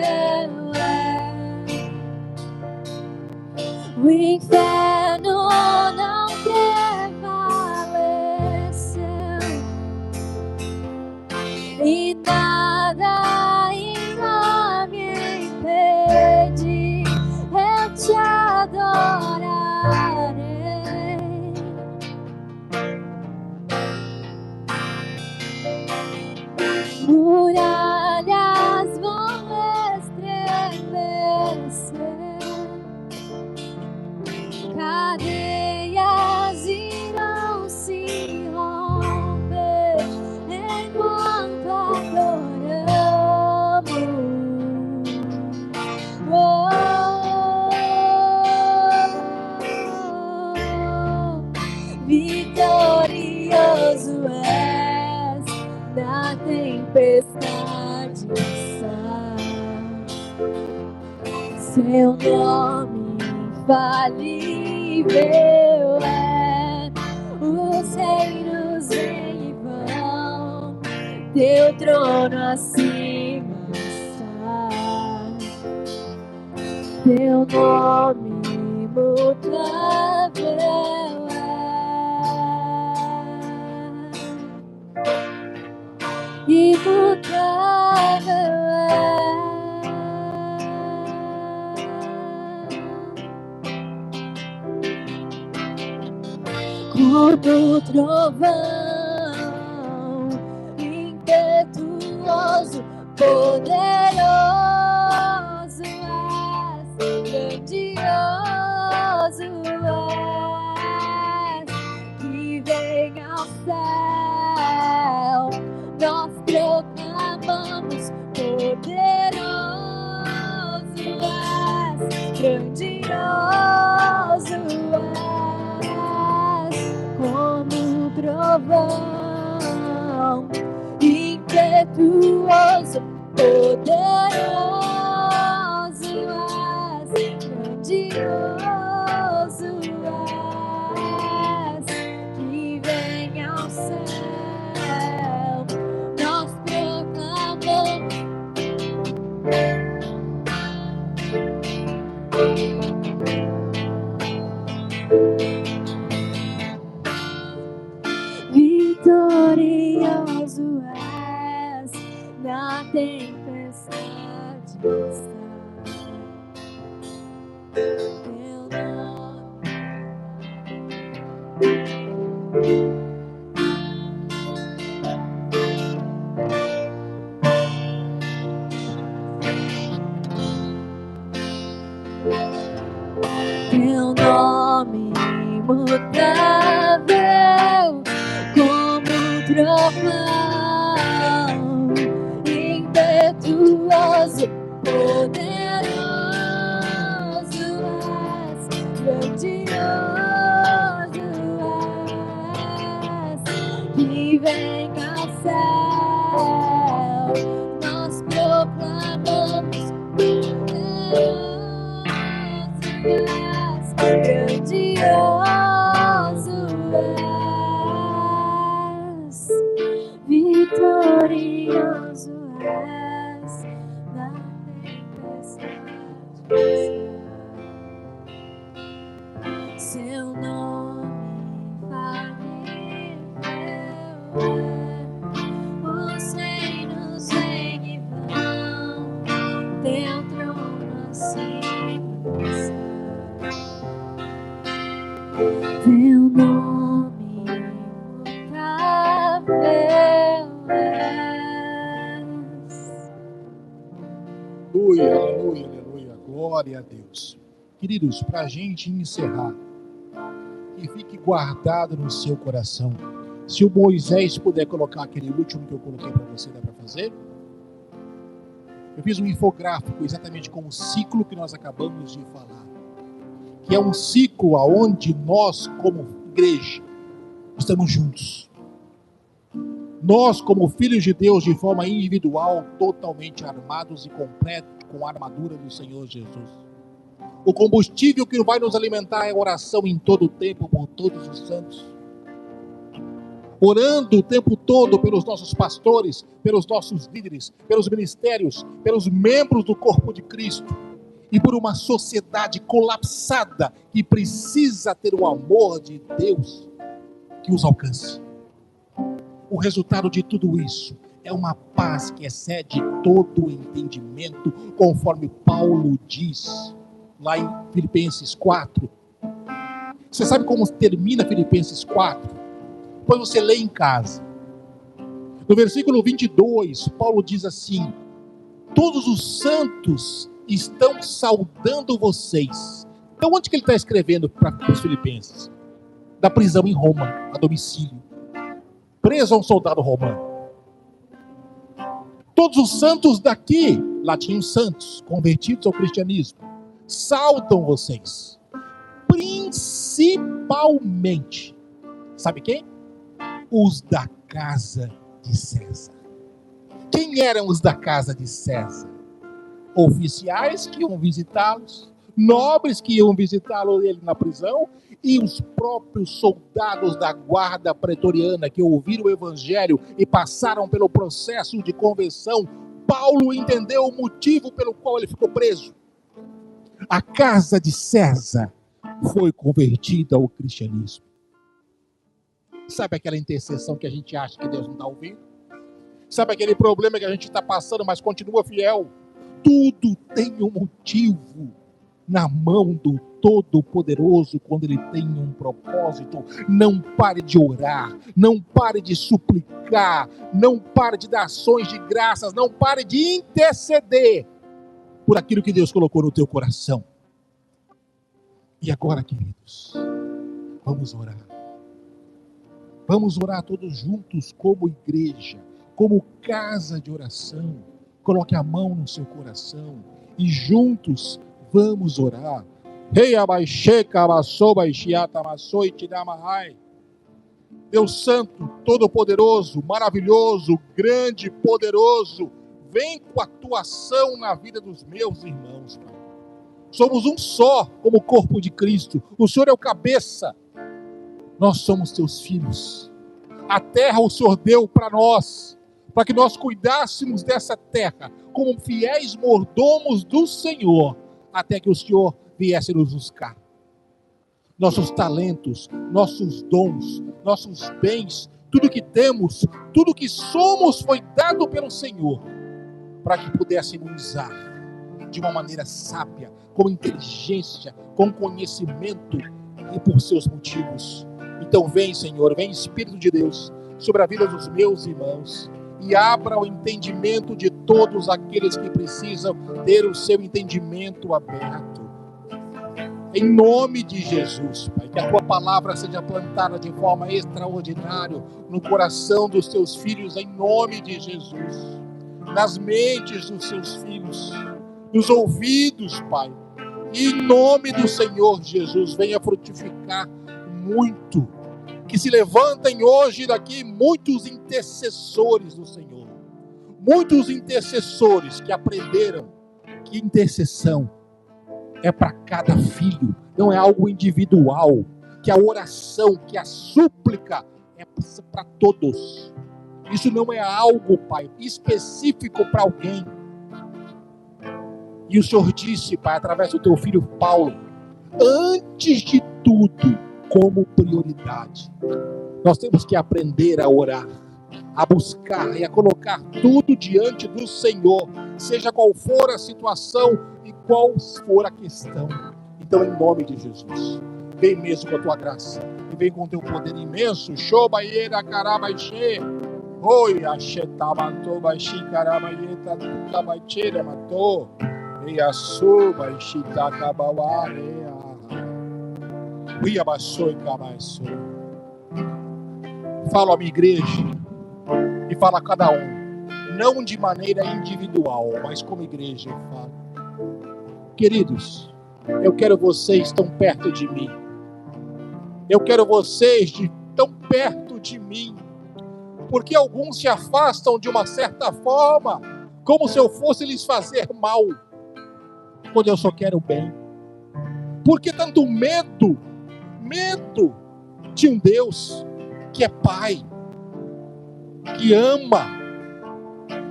O inferno não prevaleceu e nada irá me impedir. Eu te adorarei. Muralhas vão estremecer na tempestade está. Seu nome infalível é, os reinos vêm e vão, teu trono acima está. Teu nome imutável é, imutável é. Como trovão, impetuoso, poderoso és, grandioso és, que vem ao céu, nós proclamamos, poderoso és, grandioso és. Como trovão, impetuoso, poderoso és, grandioso és, que vem ao céu, nós proclamamos. Vitorioso és, na tempestade está. Teu nome teu nome imutável, como trovão, impetuoso, poderoso és, grandioso és, que vem ao céu, nós proclamamos, poderoso és, grandioso és, vitorioso és, na tempestade. Seu nome infalível é, os reinos vêm e vão, teu trono acima está. Teu nome imutável és. Aleluia, aleluia, aleluia. Glória a Deus. Queridos, para a gente encerrar, que fique guardado no seu coração. Se o Moisés puder colocar aquele último que eu coloquei para você, dá para fazer? Eu fiz um infográfico exatamente com o ciclo que nós acabamos de falar. Que é um ciclo onde nós, como igreja, estamos juntos. Nós, como filhos de Deus, de forma individual, totalmente armados e completos com a armadura do Senhor Jesus. O combustível que vai nos alimentar é a oração em todo o tempo, por todos os santos. Orando o tempo todo pelos nossos pastores, pelos nossos líderes, pelos ministérios, pelos membros do corpo de Cristo. E por uma sociedade colapsada que precisa ter o amor de Deus que os alcance. O resultado de tudo isso é uma paz que excede todo o entendimento, conforme Paulo diz lá em Filipenses 4. Você sabe como termina Filipenses 4? Depois você lê em casa. No versículo 22, Paulo diz assim: todos os santos estão saudando vocês. Então onde que ele está escrevendo para os filipenses? Da prisão em Roma, a domicílio. Preso a um soldado romano. Todos os santos daqui, lá tinham santos, convertidos ao cristianismo, saudam vocês. Principalmente, sabe quem? Os da casa de César. Quem eram os da casa de César? Oficiais que iam visitá-los, nobres que iam visitá-lo ele na prisão, e os próprios soldados da guarda pretoriana que ouviram o evangelho e passaram pelo processo de conversão. Paulo entendeu o motivo pelo qual ele ficou preso. A casa de César foi convertida ao cristianismo. Sabe aquela intercessão que a gente acha que Deus não está ouvindo? Sabe aquele problema que a gente está passando, mas continua fiel? Tudo tem um motivo na mão do Todo-Poderoso quando ele tem um propósito. Não pare de orar, não pare de suplicar, não pare de dar ações de graças, não pare de interceder por aquilo que Deus colocou no teu coração. E agora, queridos, vamos orar. Vamos orar todos juntos como igreja, como casa de oração. Coloque a mão no seu coração e juntos vamos orar. Deus Santo, Todo-Poderoso, maravilhoso, grande, poderoso, vem com a tua ação na vida dos meus irmãos, Pai. Somos um só, como o corpo de Cristo. O Senhor é o cabeça. Nós somos teus filhos. A terra o Senhor deu para nós, para que nós cuidássemos dessa terra como fiéis mordomos do Senhor, até que o Senhor viesse nos buscar. Nossos talentos, nossos dons, nossos bens, tudo que temos, tudo que somos foi dado pelo Senhor, para que pudéssemos usar de uma maneira sábia, com inteligência, com conhecimento e por seus motivos. Então vem, Senhor, vem Espírito de Deus sobre a vida dos meus irmãos e abra o entendimento de todos aqueles que precisam ter o seu entendimento aberto. Em nome de Jesus, Pai, que a tua palavra seja plantada de forma extraordinária no coração dos teus filhos, em nome de Jesus, nas mentes dos seus filhos, nos ouvidos, Pai. E em nome do Senhor Jesus, venha frutificar muito. Que se levantem hoje daqui muitos intercessores do Senhor. Muitos intercessores que aprenderam que intercessão é para cada filho, não é algo individual. Que a oração, que a súplica é para todos. Isso não é algo, Pai, específico para alguém. E o Senhor disse, Pai, através do teu filho Paulo, antes de tudo, como prioridade, nós temos que aprender a orar, a buscar e a colocar tudo diante do Senhor, seja qual for a situação e qual for a questão. Então, em nome de Jesus, vem mesmo com a tua graça e vem com o teu poder imenso. Shobaieira carabaixe, oi, achetamanto baixi carabaieta tucabaiteira matou, e a suba e chitacabauarea. Fala a minha igreja e fala a cada um, não de maneira individual, mas como igreja eu falo. Queridos, eu quero vocês tão perto de mim. Eu quero vocês tão perto de mim, porque alguns se afastam de uma certa forma, como se eu fosse lhes fazer mal, quando eu só quero o bem. Por que tanto medo de um Deus que é Pai, que ama,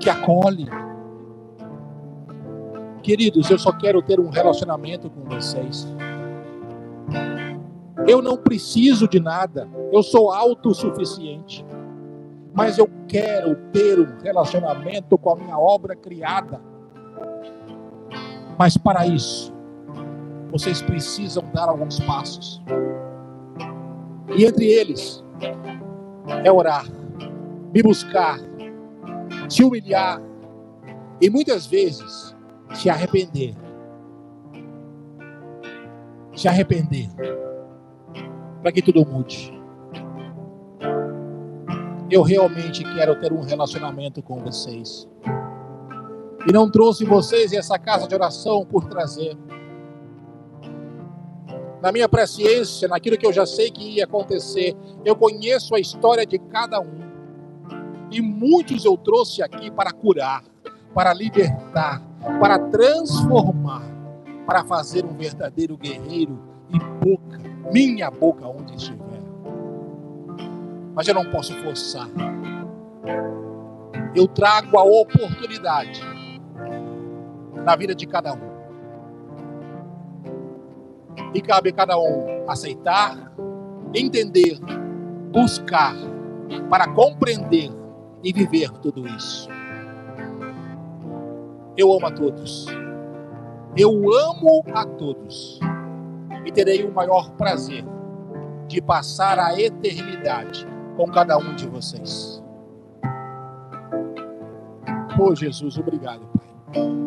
que acolhe? Queridos, eu só quero ter um relacionamento com vocês. Eu não preciso de nada, eu sou autossuficiente, mas eu quero ter um relacionamento com a minha obra criada. Mas para isso, vocês precisam dar alguns passos. E entre eles, é orar, me buscar, se humilhar e muitas vezes se arrepender. Se arrepender, para que tudo mude. Eu realmente quero ter um relacionamento com vocês. E não trouxe vocês em essa casa de oração por trazer. Na minha presciência, naquilo que eu já sei que ia acontecer, eu conheço a história de cada um. E muitos eu trouxe aqui para curar, para libertar, para transformar, para fazer um verdadeiro guerreiro e boca, minha boca onde estiver. Mas eu não posso forçar. Eu trago a oportunidade na vida de cada um. E cabe a cada um aceitar, entender, buscar, para compreender e viver tudo isso. Eu amo a todos. Eu amo a todos. E terei o maior prazer de passar a eternidade com cada um de vocês. Oh, Jesus, obrigado, Pai.